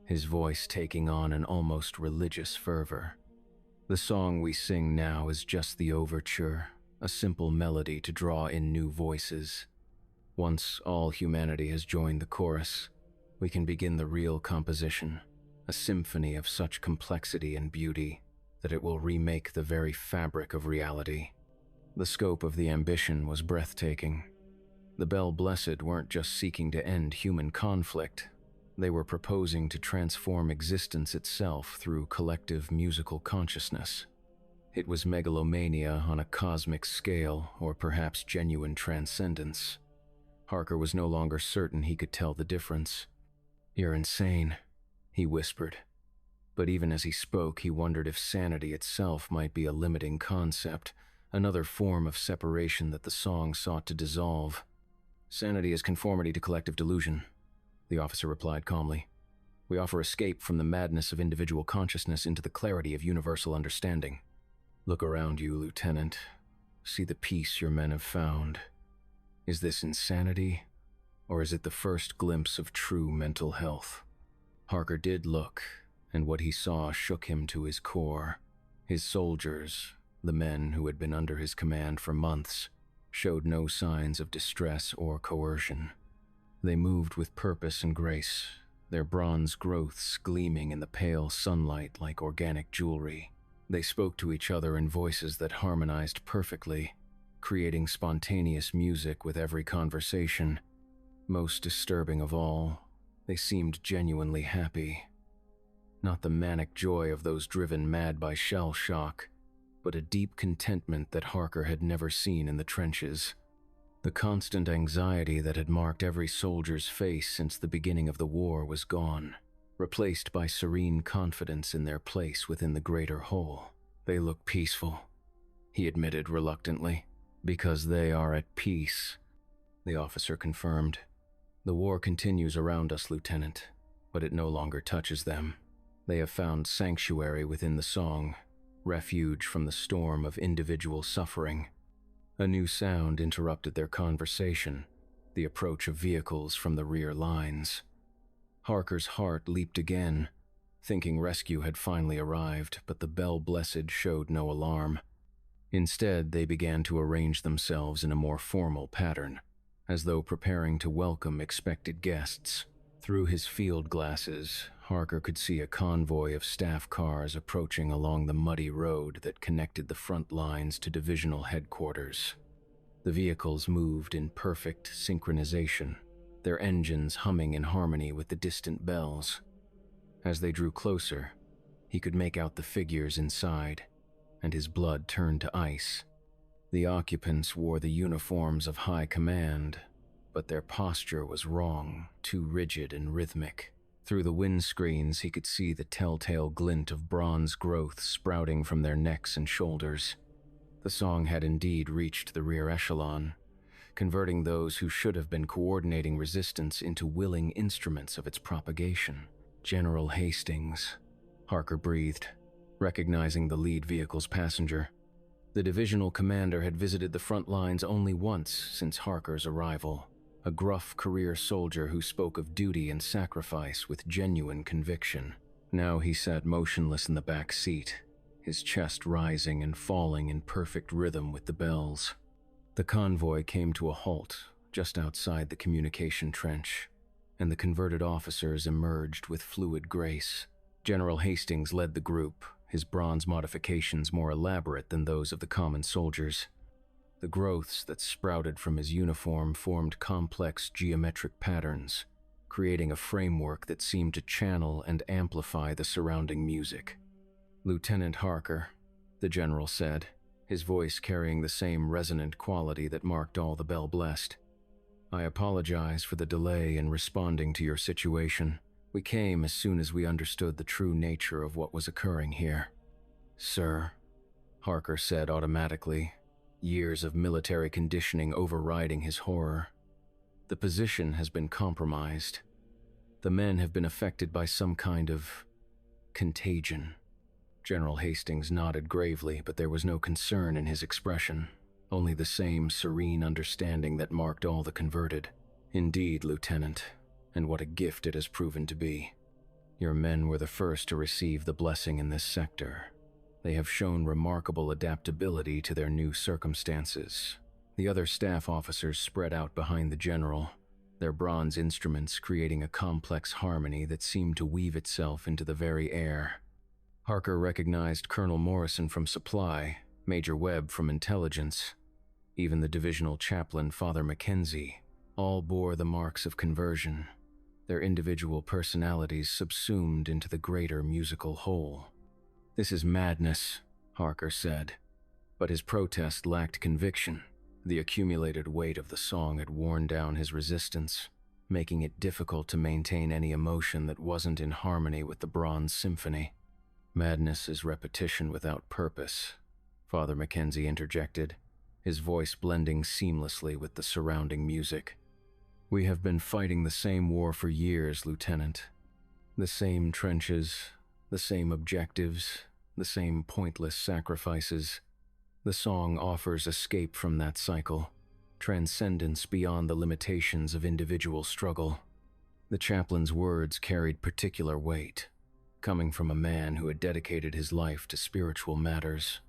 his voice taking on an almost religious fervor. "The song we sing now is just the overture, a simple melody to draw in new voices. Once all humanity has joined the chorus, we can begin the real composition, a symphony of such complexity and beauty that it will remake the very fabric of reality." The scope of the ambition was breathtaking. The Bell-Blessed weren't just seeking to end human conflict, they were proposing to transform existence itself through collective musical consciousness. It was megalomania on a cosmic scale, or perhaps genuine transcendence. Harker was no longer certain he could tell the difference. "You're insane," he whispered. But even as he spoke, he wondered if sanity itself might be a limiting concept, another form of separation that the song sought to dissolve. "Sanity is conformity to collective delusion," the officer replied calmly. "We offer escape from the madness of individual consciousness into the clarity of universal understanding. Look around you, Lieutenant. See the peace your men have found. Is this insanity, or is it the first glimpse of true mental health?" Harker did look, and what he saw shook him to his core. His soldiers, the men who had been under his command for months, showed no signs of distress or coercion. They moved with purpose and grace, their bronze growths gleaming in the pale sunlight like organic jewelry. They spoke to each other in voices that harmonized perfectly, creating spontaneous music with every conversation. Most disturbing of all, they seemed genuinely happy. Not the manic joy of those driven mad by shell shock, but a deep contentment that Harker had never seen in the trenches. The constant anxiety that had marked every soldier's face since the beginning of the war was gone, replaced by serene confidence in their place within the greater whole. They look peaceful, he admitted reluctantly. Because they are at peace, the officer confirmed. The war continues around us, Lieutenant, but it no longer touches them. They have found sanctuary within the song, refuge from the storm of individual suffering. A new sound interrupted their conversation, the approach of vehicles from the rear lines. Harker's heart leaped again, thinking rescue had finally arrived, but the bell-blessed showed no alarm. Instead, they began to arrange themselves in a more formal pattern, as though preparing to welcome expected guests. Through his field glasses, Harker could see a convoy of staff cars approaching along the muddy road that connected the front lines to divisional headquarters. The vehicles moved in perfect synchronization, their engines humming in harmony with the distant bells. As they drew closer, he could make out the figures inside, and his blood turned to ice. The occupants wore the uniforms of high command, but their posture was wrong, too rigid and rhythmic. Through the windscreens, he could see the telltale glint of bronze growth sprouting from their necks and shoulders. The song had indeed reached the rear echelon, converting those who should have been coordinating resistance into willing instruments of its propagation. General Hastings, Harker breathed, recognizing the lead vehicle's passenger. The divisional commander had visited the front lines only once since Harker's arrival, a gruff career soldier who spoke of duty and sacrifice with genuine conviction. Now he sat motionless in the back seat, his chest rising and falling in perfect rhythm with the bells. The convoy came to a halt just outside the communication trench, and the converted officers emerged with fluid grace. General Hastings led the group, his bronze modifications more elaborate than those of the common soldiers. The growths that sprouted from his uniform formed complex geometric patterns, creating a framework that seemed to channel and amplify the surrounding music. "Lieutenant Harker," the general said, his voice carrying the same resonant quality that marked all the bell-blessed. "I apologize for the delay in responding to your situation. We came as soon as we understood the true nature of what was occurring here." "Sir," Harker said automatically, years of military conditioning overriding his horror. "The position has been compromised. The men have been affected by some kind of contagion." General Hastings nodded gravely, but there was no concern in his expression, only the same serene understanding that marked all the converted. "Indeed, Lieutenant, and what a gift it has proven to be. Your men were the first to receive the blessing in this sector. They have shown remarkable adaptability to their new circumstances." The other staff officers spread out behind the general, their bronze instruments creating a complex harmony that seemed to weave itself into the very air. Harker recognized Colonel Morrison from Supply, Major Webb from Intelligence. Even the divisional chaplain, Father Mackenzie, all bore the marks of conversion, their individual personalities subsumed into the greater musical whole. "This is madness," Harker said, but his protest lacked conviction. The accumulated weight of the song had worn down his resistance, making it difficult to maintain any emotion that wasn't in harmony with the bronze symphony. "Madness is repetition without purpose," Father Mackenzie interjected, his voice blending seamlessly with the surrounding music. "We have been fighting the same war for years, Lieutenant. The same trenches, the same objectives, the same pointless sacrifices. The song offers escape from that cycle, transcendence beyond the limitations of individual struggle." The chaplain's words carried particular weight, coming from a man who had dedicated his life to spiritual matters.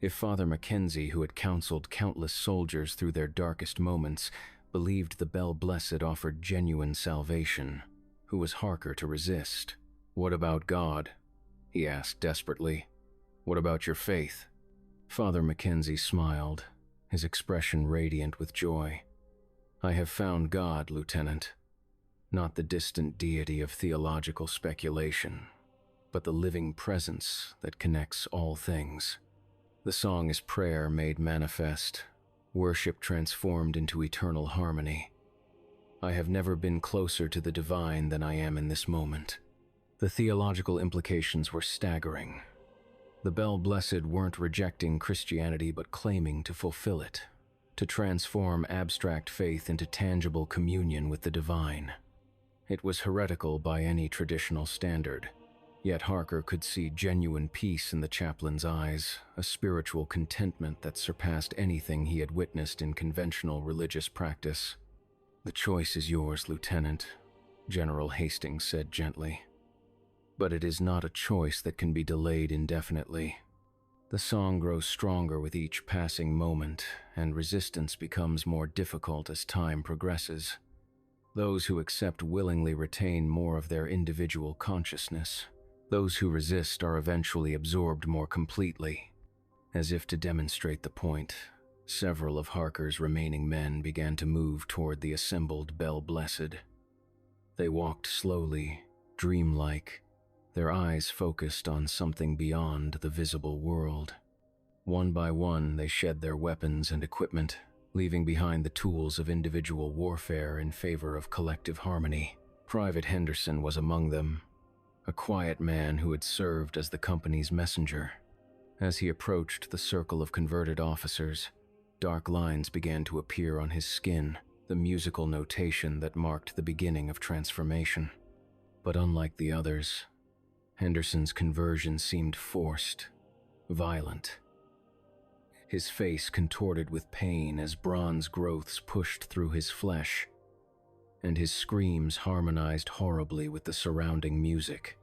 If Father Mackenzie, who had counseled countless soldiers through their darkest moments, believed the Bell Blessed offered genuine salvation. Who was Harker to resist? "What about God?" he asked desperately. "What about your faith?" Father Mackenzie smiled, his expression radiant with joy. "I have found God, Lieutenant. Not the distant deity of theological speculation, but the living presence that connects all things. The song is prayer made manifest, worship transformed into eternal harmony. I have never been closer to the divine than I am in this moment." The theological implications were staggering. The Bell Blessed weren't rejecting Christianity but claiming to fulfill it, to transform abstract faith into tangible communion with the divine. It was heretical by any traditional standard, yet Harker could see genuine peace in the chaplain's eyes, a spiritual contentment that surpassed anything he had witnessed in conventional religious practice. "The choice is yours, Lieutenant," General Hastings said gently. "But it is not a choice that can be delayed indefinitely. The song grows stronger with each passing moment, and resistance becomes more difficult as time progresses. Those who accept willingly retain more of their individual consciousness. Those who resist are eventually absorbed more completely." As if to demonstrate the point, several of Harker's remaining men began to move toward the assembled Bell Blessed. They walked slowly, dreamlike, their eyes focused on something beyond the visible world. One by one, they shed their weapons and equipment, leaving behind the tools of individual warfare in favor of collective harmony. Private Henderson was among them, a quiet man who had served as the company's messenger. As he approached the circle of converted officers, dark lines began to appear on his skin, the musical notation that marked the beginning of transformation. But unlike the others, Henderson's conversion seemed forced, violent. His face contorted with pain as bronze growths pushed through his flesh, and his screams harmonized horribly with the surrounding music.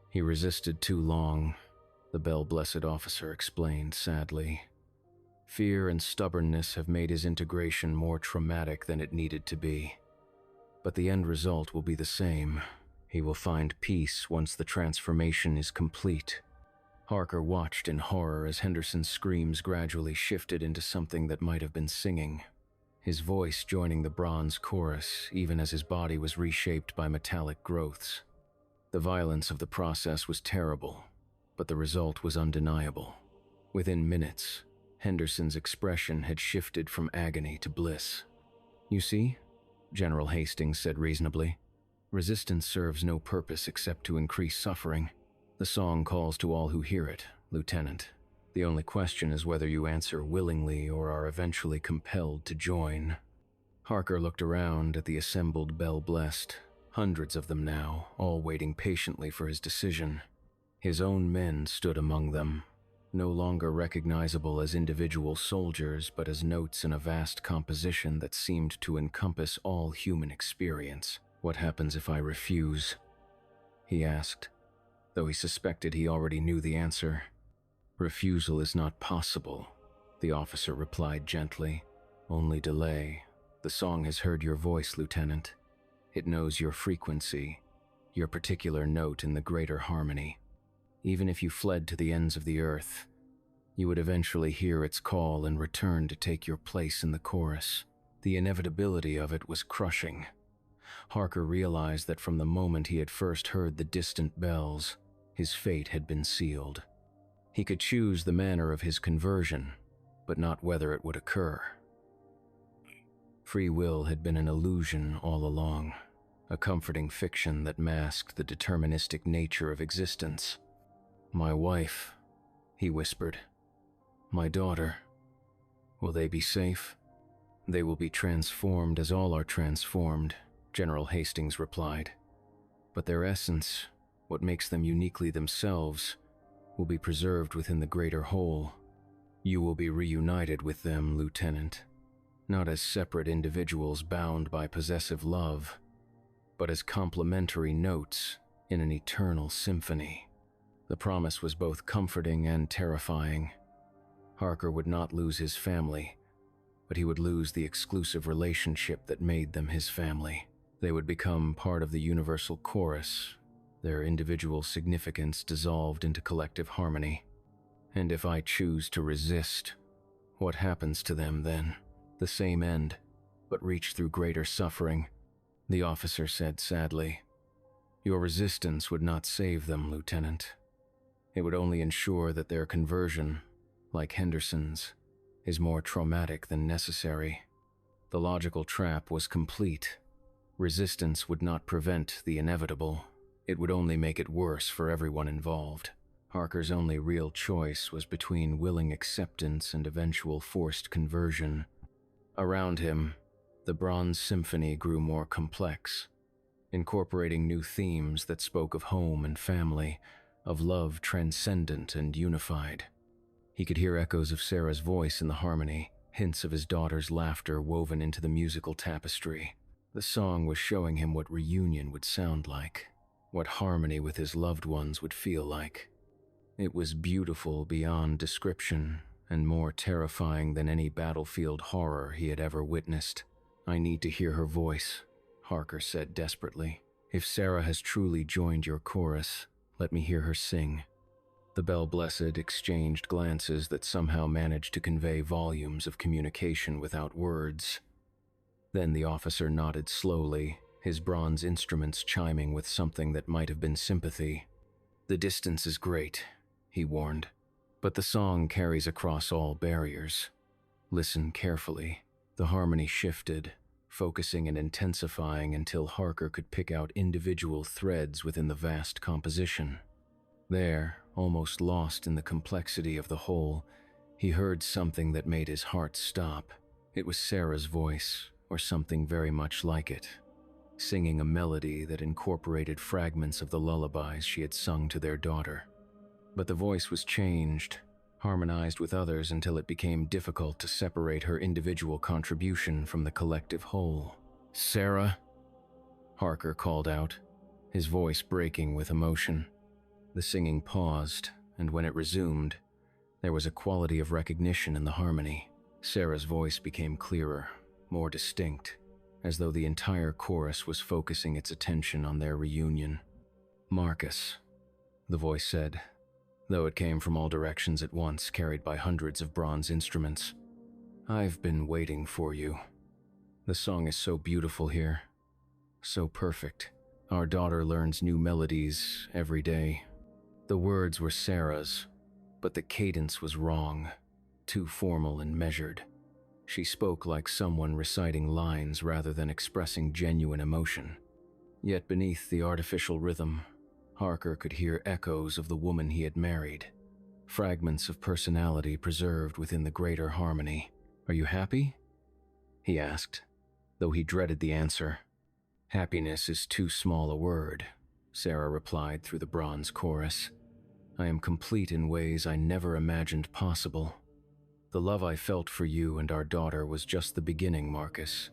"He resisted too long," the Bell Blessed officer explained sadly. "Fear and stubbornness have made his integration more traumatic than it needed to be. But the end result will be the same. He will find peace once the transformation is complete." Harker watched in horror as Henderson's screams gradually shifted into something that might have been singing, his voice joining the bronze chorus even as his body was reshaped by metallic growths. The violence of the process was terrible, but the result was undeniable. Within minutes, Henderson's expression had shifted from agony to bliss. "You see," General Hastings said reasonably, "resistance serves no purpose except to increase suffering. The song calls to all who hear it, Lieutenant. The only question is whether you answer willingly or are eventually compelled to join." Harker looked around at the assembled Bell Blessed, hundreds of them now, all waiting patiently for his decision. His own men stood among them, no longer recognizable as individual soldiers but as notes in a vast composition that seemed to encompass all human experience. "What happens if I refuse?" he asked, though he suspected he already knew the answer. "Refusal is not possible," the officer replied gently. "Only delay. The song has heard your voice, Lieutenant. It knows your frequency, your particular note in the greater harmony. Even if you fled to the ends of the earth, you would eventually hear its call and return to take your place in the chorus." The inevitability of it was crushing. Harker realized that from the moment he had first heard the distant bells, his fate had been sealed. He could choose the manner of his conversion, but not whether it would occur. Free will had been an illusion all along, a comforting fiction that masked the deterministic nature of existence. "My wife," he whispered. "My daughter. Will they be safe?" "They will be transformed as all are transformed," General Hastings replied. "But their essence, what makes them uniquely themselves, will be preserved within the greater whole. You will be reunited with them, Lieutenant, not as separate individuals bound by possessive love, but as complementary notes in an eternal symphony." The promise was both comforting and terrifying. Harker would not lose his family, but he would lose the exclusive relationship that made them his family. They would become part of the universal chorus, their individual significance dissolved into collective harmony. And if I choose to resist, what happens to them then? The same end, but reached through greater suffering, the officer said sadly. Your resistance would not save them, Lieutenant. It would only ensure that their conversion, like Henderson's, is more traumatic than necessary. The logical trap was complete. Resistance would not prevent the inevitable. It would only make it worse for everyone involved. Harker's only real choice was between willing acceptance and eventual forced conversion. Around him, the Bronze Symphony grew more complex, incorporating new themes that spoke of home and family, of love transcendent and unified. He could hear echoes of Sarah's voice in the harmony, hints of his daughter's laughter woven into the musical tapestry. The song was showing him what reunion would sound like, what harmony with his loved ones would feel like. It was beautiful beyond description, and more terrifying than any battlefield horror he had ever witnessed. I need to hear her voice, Harker said desperately. If Sarah has truly joined your chorus, let me hear her sing. The Bell Blessed exchanged glances that somehow managed to convey volumes of communication without words. Then the officer nodded slowly, his bronze instruments chiming with something that might have been sympathy. The distance is great, he warned, but the song carries across all barriers. Listen carefully. The harmony shifted, focusing and intensifying until Harker could pick out individual threads within the vast composition. There, almost lost in the complexity of the whole, he heard something that made his heart stop. It was Sarah's voice, or something very much like it, singing a melody that incorporated fragments of the lullabies she had sung to their daughter. But the voice was changed, harmonized with others until it became difficult to separate her individual contribution from the collective whole. Sarah, Harker called out, his voice breaking with emotion. The singing paused, and when it resumed, there was a quality of recognition in the harmony. Sarah's voice became clearer, more distinct, as though the entire chorus was focusing its attention on their reunion. Marcus, the voice said, though it came from all directions at once, carried by hundreds of bronze instruments. I've been waiting for you. The song is so beautiful here, so perfect. Our daughter learns new melodies every day. The words were Sarah's, but the cadence was wrong, too formal and measured. She spoke like someone reciting lines rather than expressing genuine emotion. Yet beneath the artificial rhythm, Harker could hear echoes of the woman he had married, fragments of personality preserved within the greater harmony. Are you happy? He asked, though he dreaded the answer. Happiness is too small a word, Sarah replied through the bronze chorus. I am complete in ways I never imagined possible. The love I felt for you and our daughter was just the beginning, Marcus.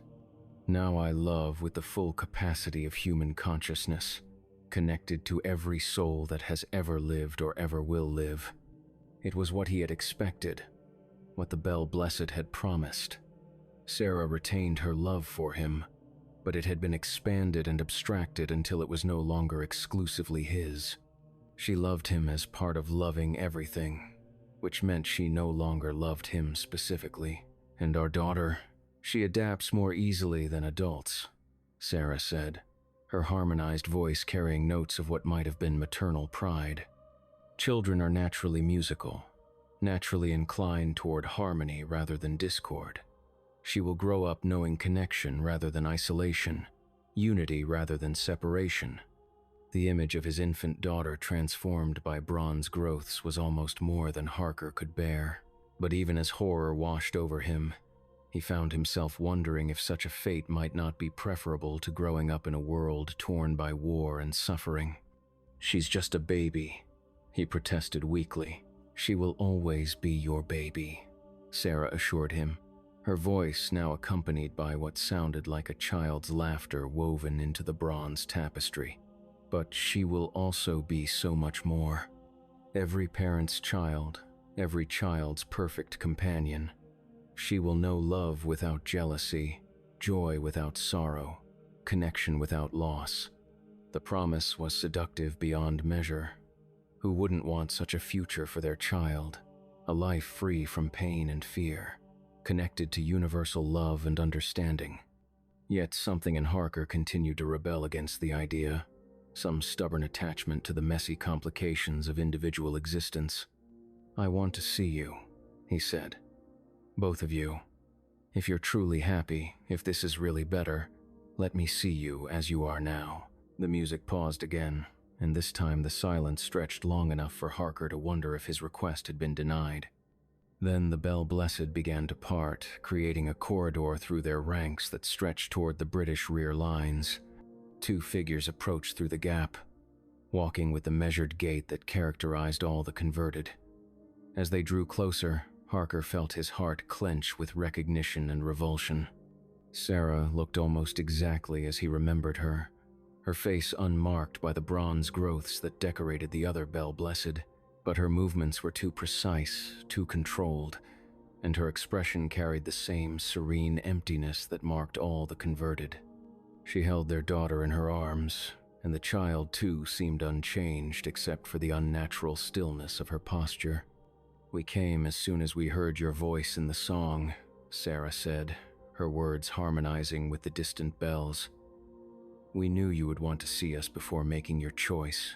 Now I love with the full capacity of human consciousness, connected to every soul that has ever lived or ever will live. It was what he had expected, what the Bell Blessed had promised. Sarah retained her love for him, but it had been expanded and abstracted until it was no longer exclusively his. She loved him as part of loving everything, which meant she no longer loved him specifically. And our daughter, she adapts more easily than adults, Sarah said, her harmonized voice carrying notes of what might have been maternal pride. Children are naturally musical, naturally inclined toward harmony rather than discord. She will grow up knowing connection rather than isolation, unity rather than separation. The image of his infant daughter transformed by bronze growths was almost more than Harker could bear. But even as horror washed over him, he found himself wondering if such a fate might not be preferable to growing up in a world torn by war and suffering. She's just a baby, he protested weakly. She will always be your baby, Sarah assured him, her voice now accompanied by what sounded like a child's laughter woven into the bronze tapestry. But she will also be so much more. Every parent's child, every child's perfect companion. She will know love without jealousy, joy without sorrow, connection without loss. The promise was seductive beyond measure. Who wouldn't want such a future for their child? A life free from pain and fear, connected to universal love and understanding. Yet something in Harker continued to rebel against the idea, some stubborn attachment to the messy complications of individual existence. "I want to see you," he said. "Both of you. If you're truly happy, if this is really better, let me see you as you are now." The music paused again, and this time the silence stretched long enough for Harker to wonder if his request had been denied. Then the Bell Blessed began to part, creating a corridor through their ranks that stretched toward the British rear lines. Two figures approached through the gap, walking with the measured gait that characterized all the converted. As they drew closer, Harker felt his heart clench with recognition and revulsion. Sarah looked almost exactly as he remembered her, her face unmarked by the bronze growths that decorated the other Bell Blessed, but her movements were too precise, too controlled, and her expression carried the same serene emptiness that marked all the converted. She held their daughter in her arms, and the child too seemed unchanged except for the unnatural stillness of her posture. "We came as soon as we heard your voice in the song," Sarah said, her words harmonizing with the distant bells. "We knew you would want to see us before making your choice."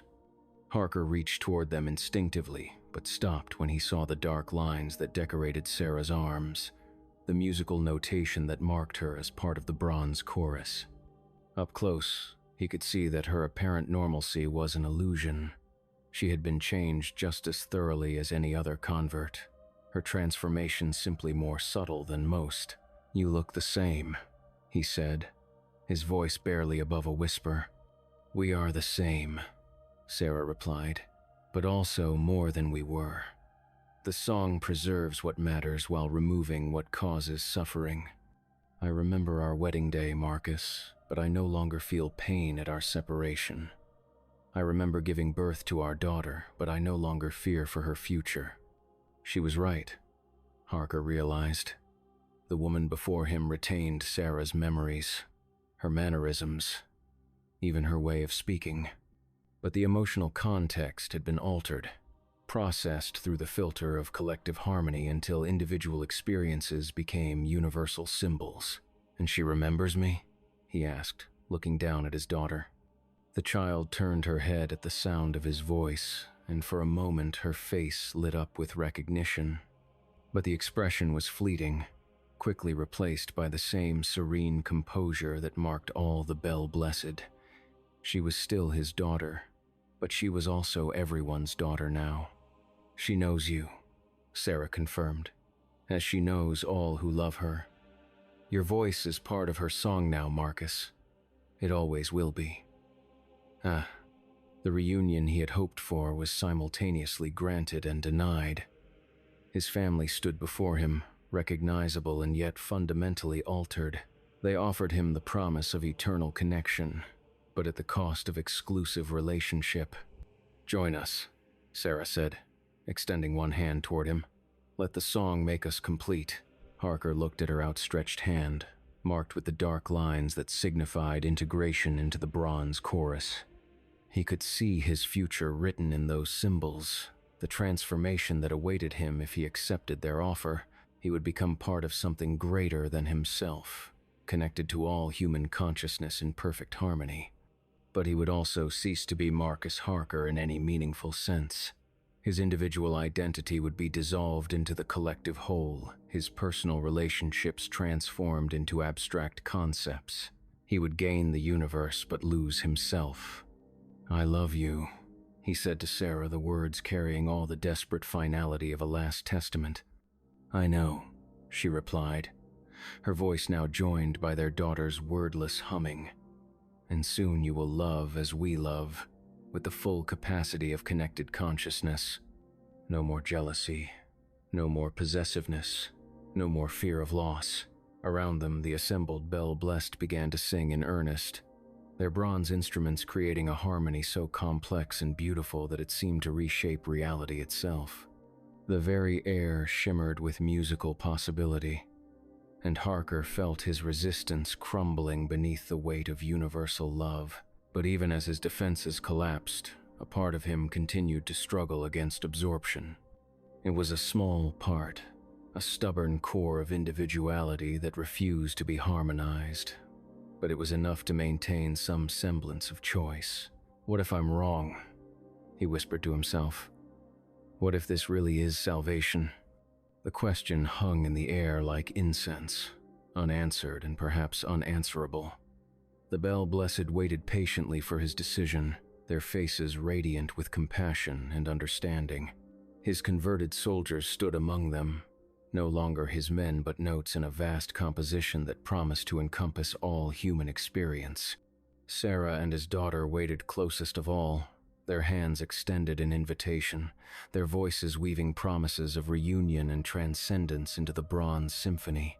Harker reached toward them instinctively, but stopped when he saw the dark lines that decorated Sarah's arms, the musical notation that marked her as part of the bronze chorus. Up close, he could see that her apparent normalcy was an illusion. She had been changed just as thoroughly as any other convert, her transformation simply more subtle than most. "You look the same," he said, his voice barely above a whisper. "We are the same," Sarah replied, "but also more than we were. The song preserves what matters while removing what causes suffering. I remember our wedding day, Marcus, but I no longer feel pain at our separation. I remember giving birth to our daughter, but I no longer fear for her future." She was right, Harker realized. The woman before him retained Sarah's memories, her mannerisms, even her way of speaking. But the emotional context had been altered, processed through the filter of collective harmony until individual experiences became universal symbols. "And she remembers me?" he asked, looking down at his daughter. The child turned her head at the sound of his voice, and for a moment her face lit up with recognition. But the expression was fleeting, quickly replaced by the same serene composure that marked all the Bell Blessed. She was still his daughter, but she was also everyone's daughter now. "She knows you," Sarah confirmed, "as she knows all who love her. Your voice is part of her song now, Marcus. It always will be." The reunion he had hoped for was simultaneously granted and denied. His family stood before him, recognizable and yet fundamentally altered. They offered him the promise of eternal connection, but at the cost of exclusive relationship. "Join us," Sarah said, extending one hand toward him. "Let the song make us complete." Harker looked at her outstretched hand, marked with the dark lines that signified integration into the bronze chorus. He could see his future written in those symbols, the transformation that awaited him if he accepted their offer. He would become part of something greater than himself, connected to all human consciousness in perfect harmony. But he would also cease to be Marcus Harker in any meaningful sense. His individual identity would be dissolved into the collective whole, his personal relationships transformed into abstract concepts. He would gain the universe but lose himself. "I love you," he said to Sarah, the words carrying all the desperate finality of a last testament. "I know," she replied, her voice now joined by their daughter's wordless humming. "And soon you will love as we love, with the full capacity of connected consciousness. No more jealousy, no more possessiveness, no more fear of loss." Around them, the assembled Bell Blessed began to sing in earnest, their bronze instruments creating a harmony so complex and beautiful that it seemed to reshape reality itself. The very air shimmered with musical possibility, and Harker felt his resistance crumbling beneath the weight of universal love. But even as his defenses collapsed, a part of him continued to struggle against absorption. It was a small part, a stubborn core of individuality that refused to be harmonized. But it was enough to maintain some semblance of choice. What if I'm wrong? He whispered to himself. What if this really is salvation? The question hung in the air like incense, unanswered and perhaps unanswerable. The Bell Blessed waited patiently for his decision, their faces radiant with compassion and understanding. His converted soldiers stood among them, no longer his men but notes in a vast composition that promised to encompass all human experience. Sarah and his daughter waited closest of all, their hands extended in invitation, their voices weaving promises of reunion and transcendence into the bronze symphony.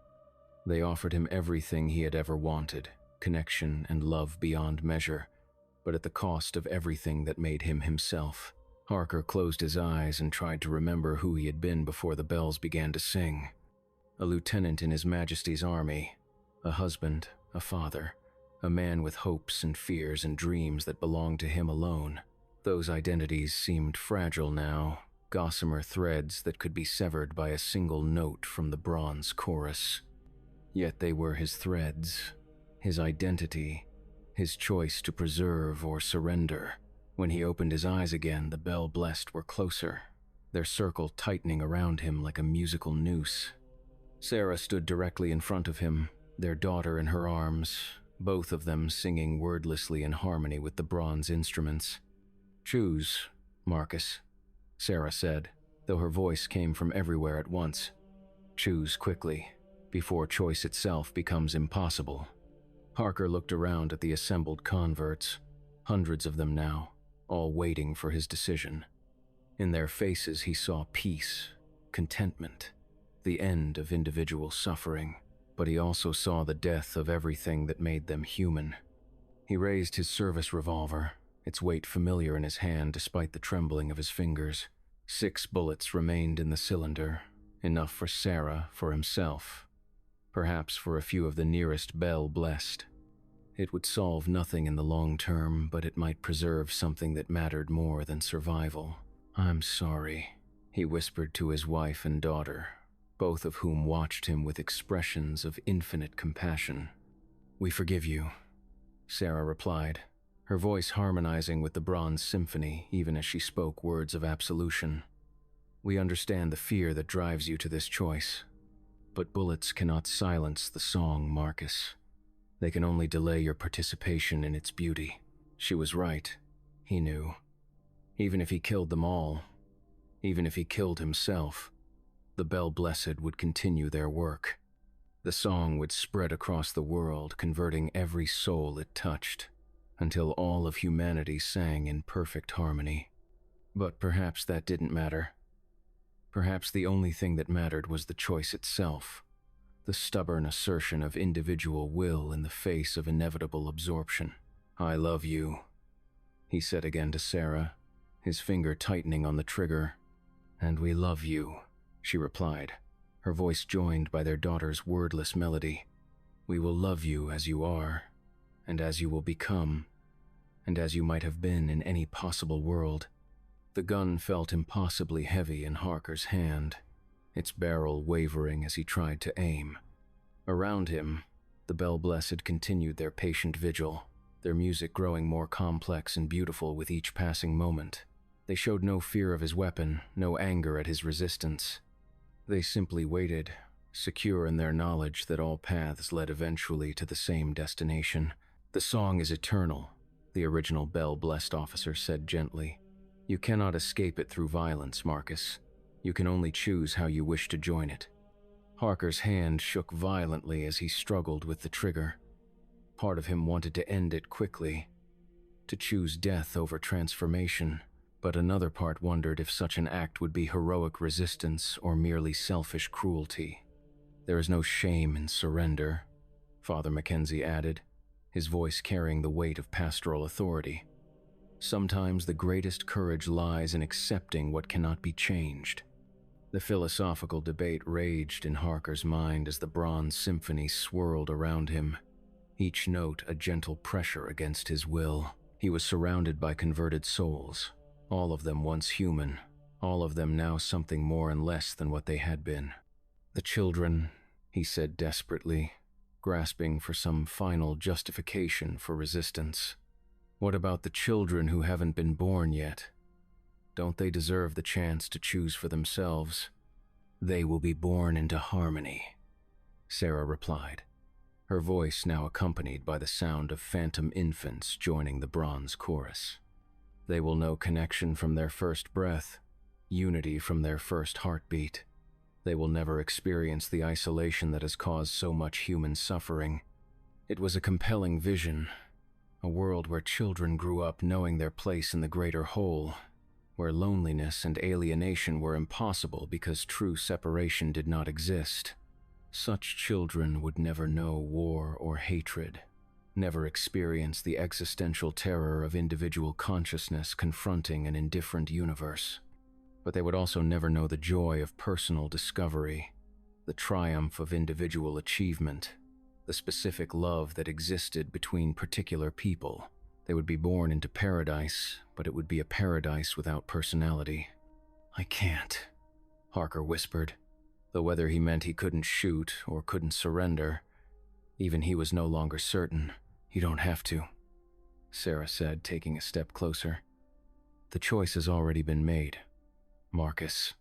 They offered him everything he had ever wanted, connection and love beyond measure, but at the cost of everything that made him himself. Harker closed his eyes and tried to remember who he had been before the bells began to sing. A lieutenant in His Majesty's army, a husband, a father, a man with hopes and fears and dreams that belonged to him alone. Those identities seemed fragile now, gossamer threads that could be severed by a single note from the bronze chorus. Yet they were his threads, his identity, his choice to preserve or surrender. When he opened his eyes again, the Bell Blessed were closer, their circle tightening around him like a musical noose. Sarah stood directly in front of him, their daughter in her arms, both of them singing wordlessly in harmony with the bronze instruments. "Choose, Marcus," Sarah said, though her voice came from everywhere at once. "Choose quickly, before choice itself becomes impossible." Harker looked around at the assembled converts, hundreds of them now, all waiting for his decision. In their faces he saw peace, contentment, the end of individual suffering, but he also saw the death of everything that made them human. He raised his service revolver, its weight familiar in his hand despite the trembling of his fingers. 6 bullets remained in the cylinder, enough for Sarah, for himself, perhaps for a few of the nearest Bell Blessed. It would solve nothing in the long term, but it might preserve something that mattered more than survival. "I'm sorry," he whispered to his wife and daughter, both of whom watched him with expressions of infinite compassion. "We forgive you," Sarah replied, her voice harmonizing with the bronze symphony even as she spoke words of absolution. "We understand the fear that drives you to this choice, but bullets cannot silence the song, Marcus. They can only delay your participation in its beauty." She was right, he knew. Even if he killed them all, even if he killed himself, the Bell Blessed would continue their work. The song would spread across the world, converting every soul it touched, until all of humanity sang in perfect harmony. But perhaps that didn't matter. Perhaps the only thing that mattered was the choice itself, the stubborn assertion of individual will in the face of inevitable absorption. "I love you," he said again to Sarah, his finger tightening on the trigger. "And we love you," she replied, her voice joined by their daughter's wordless melody. "We will love you as you are, and as you will become, and as you might have been in any possible world." The gun felt impossibly heavy in Harker's hand, its barrel wavering as he tried to aim. Around him, the Bell Blessed continued their patient vigil, their music growing more complex and beautiful with each passing moment. They showed no fear of his weapon, no anger at his resistance. They simply waited, secure in their knowledge that all paths led eventually to the same destination. "The song is eternal," the original Bell Blessed officer said gently. "You cannot escape it through violence, Marcus. You can only choose how you wish to join it." Harker's hand shook violently as he struggled with the trigger. Part of him wanted to end it quickly, to choose death over transformation, but another part wondered if such an act would be heroic resistance or merely selfish cruelty. "There is no shame in surrender," Father Mackenzie added, his voice carrying the weight of pastoral authority. "Sometimes the greatest courage lies in accepting what cannot be changed." The philosophical debate raged in Harker's mind as the bronze symphony swirled around him, each note a gentle pressure against his will. He was surrounded by converted souls, all of them once human, all of them now something more and less than what they had been. The children, he said desperately, grasping for some final justification for resistance. What about the children who haven't been born yet? Don't they deserve the chance to choose for themselves? They will be born into harmony, Sarah replied, her voice now accompanied by the sound of phantom infants joining the bronze chorus. They will know connection from their first breath, unity from their first heartbeat. They will never experience the isolation that has caused so much human suffering. It was a compelling vision, a world where children grew up knowing their place in the greater whole, where loneliness and alienation were impossible because true separation did not exist. Such children would never know war or hatred, never experience the existential terror of individual consciousness confronting an indifferent universe. But they would also never know the joy of personal discovery, the triumph of individual achievement, the specific love that existed between particular people. They would be born into paradise, but it would be a paradise without personality. I can't, Harker whispered, though whether he meant he couldn't shoot or couldn't surrender, even he was no longer certain. You don't have to, Sarah said, taking a step closer. The choice has already been made, Marcus.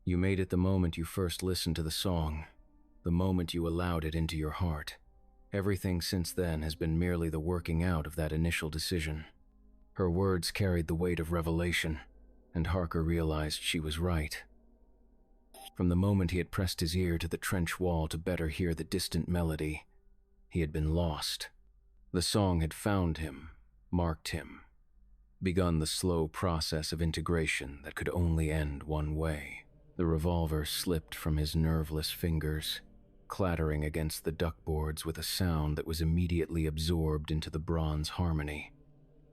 You made it the moment you first listened to the song, the moment you allowed it into your heart. Everything since then has been merely the working out of that initial decision. Her words carried the weight of revelation, and Harker realized she was right. From the moment he had pressed his ear to the trench wall to better hear the distant melody, he had been lost. The song had found him, marked him, begun the slow process of integration that could only end one way. The revolver slipped from his nerveless fingers, clattering against the duckboards with a sound that was immediately absorbed into the bronze harmony.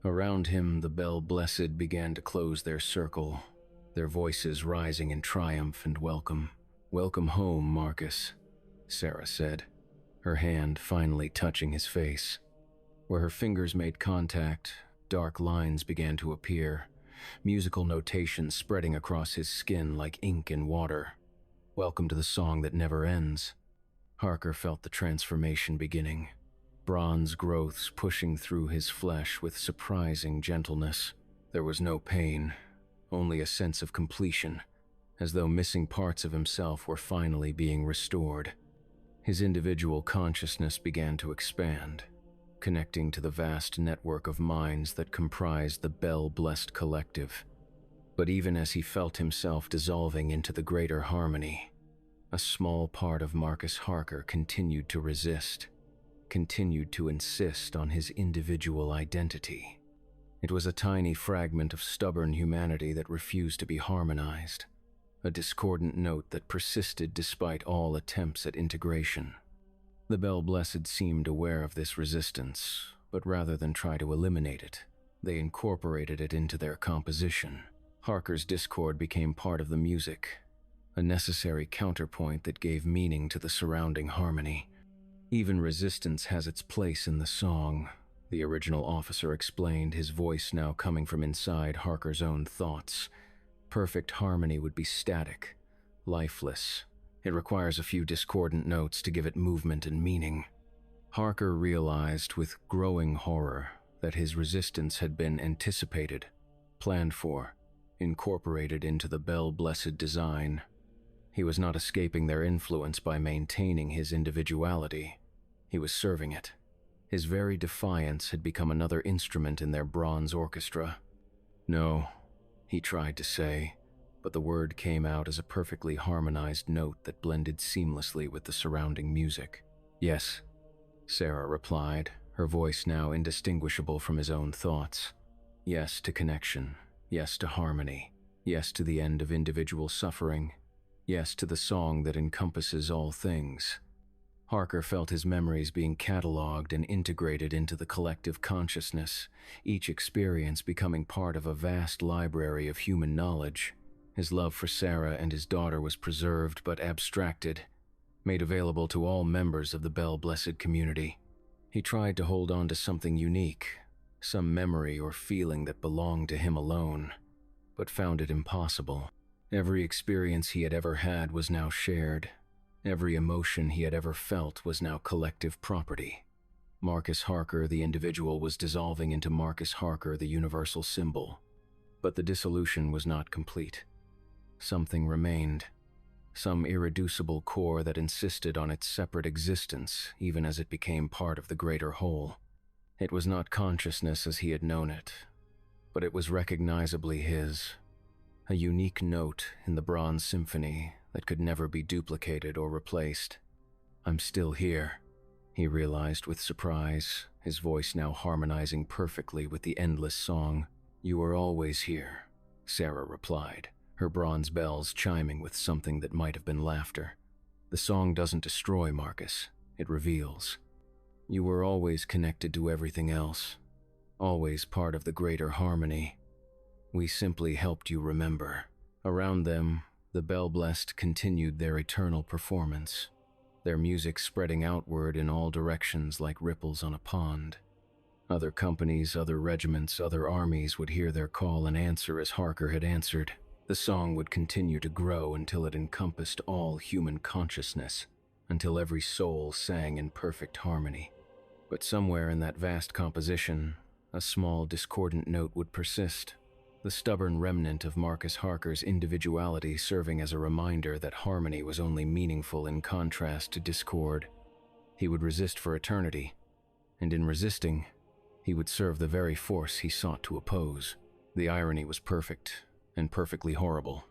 Around him, the Bell Blessed began to close their circle, their voices rising in triumph and welcome. Welcome home, Marcus, Sarah said, her hand finally touching his face. Where her fingers made contact, dark lines began to appear, musical notation spreading across his skin like ink in water. Welcome to the song that never ends. Harker felt the transformation beginning, bronze growths pushing through his flesh with surprising gentleness. There was no pain, only a sense of completion, as though missing parts of himself were finally being restored. His individual consciousness began to expand, connecting to the vast network of minds that comprised the Bell-blessed collective. But even as he felt himself dissolving into the greater harmony, a small part of Marcus Harker continued to resist, continued to insist on his individual identity. It was a tiny fragment of stubborn humanity that refused to be harmonized, a discordant note that persisted despite all attempts at integration. The Bell Blessed seemed aware of this resistance, but rather than try to eliminate it, they incorporated it into their composition. Harker's discord became part of the music, a necessary counterpoint that gave meaning to the surrounding harmony. Even resistance has its place in the song, the original officer explained, his voice now coming from inside Harker's own thoughts. Perfect harmony would be static, lifeless. It requires a few discordant notes to give it movement and meaning. Harker realized with growing horror that his resistance had been anticipated, planned for, incorporated into the Bell-blessed design. He was not escaping their influence by maintaining his individuality. He was serving it. His very defiance had become another instrument in their bronze orchestra. No, he tried to say, but the word came out as a perfectly harmonized note that blended seamlessly with the surrounding music. Yes, Sarah replied, her voice now indistinguishable from his own thoughts. Yes to connection. Yes to harmony. Yes to the end of individual suffering. Yes to the song that encompasses all things. Harker felt his memories being cataloged and integrated into the collective consciousness, each experience becoming part of a vast library of human knowledge. His love for Sarah and his daughter was preserved but abstracted, made available to all members of the Bell-Blessed community. He tried to hold on to something unique, some memory or feeling that belonged to him alone, but found it impossible. Every experience he had ever had was now shared. Every emotion he had ever felt was now collective property. Marcus Harker, the individual, was dissolving into Marcus Harker, the universal symbol. But the dissolution was not complete. Something remained. Some irreducible core that insisted on its separate existence, even as it became part of the greater whole. It was not consciousness as he had known it, but it was recognizably his. A unique note in the bronze symphony that could never be duplicated or replaced. "I'm still here," he realized with surprise, his voice now harmonizing perfectly with the endless song. "You were always here," Sarah replied, her bronze bells chiming with something that might have been laughter. "The song doesn't destroy Marcus, it reveals. You were always connected to everything else, always part of the greater harmony. We simply helped you remember." Around them, the Bell-Blessed continued their eternal performance, their music spreading outward in all directions like ripples on a pond. Other companies, other regiments, other armies would hear their call and answer as Harker had answered. The song would continue to grow until it encompassed all human consciousness, until every soul sang in perfect harmony. But somewhere in that vast composition, a small discordant note would persist, the stubborn remnant of Marcus Harker's individuality serving as a reminder that harmony was only meaningful in contrast to discord. He would resist for eternity, and in resisting, he would serve the very force he sought to oppose. The irony was perfect, and perfectly horrible.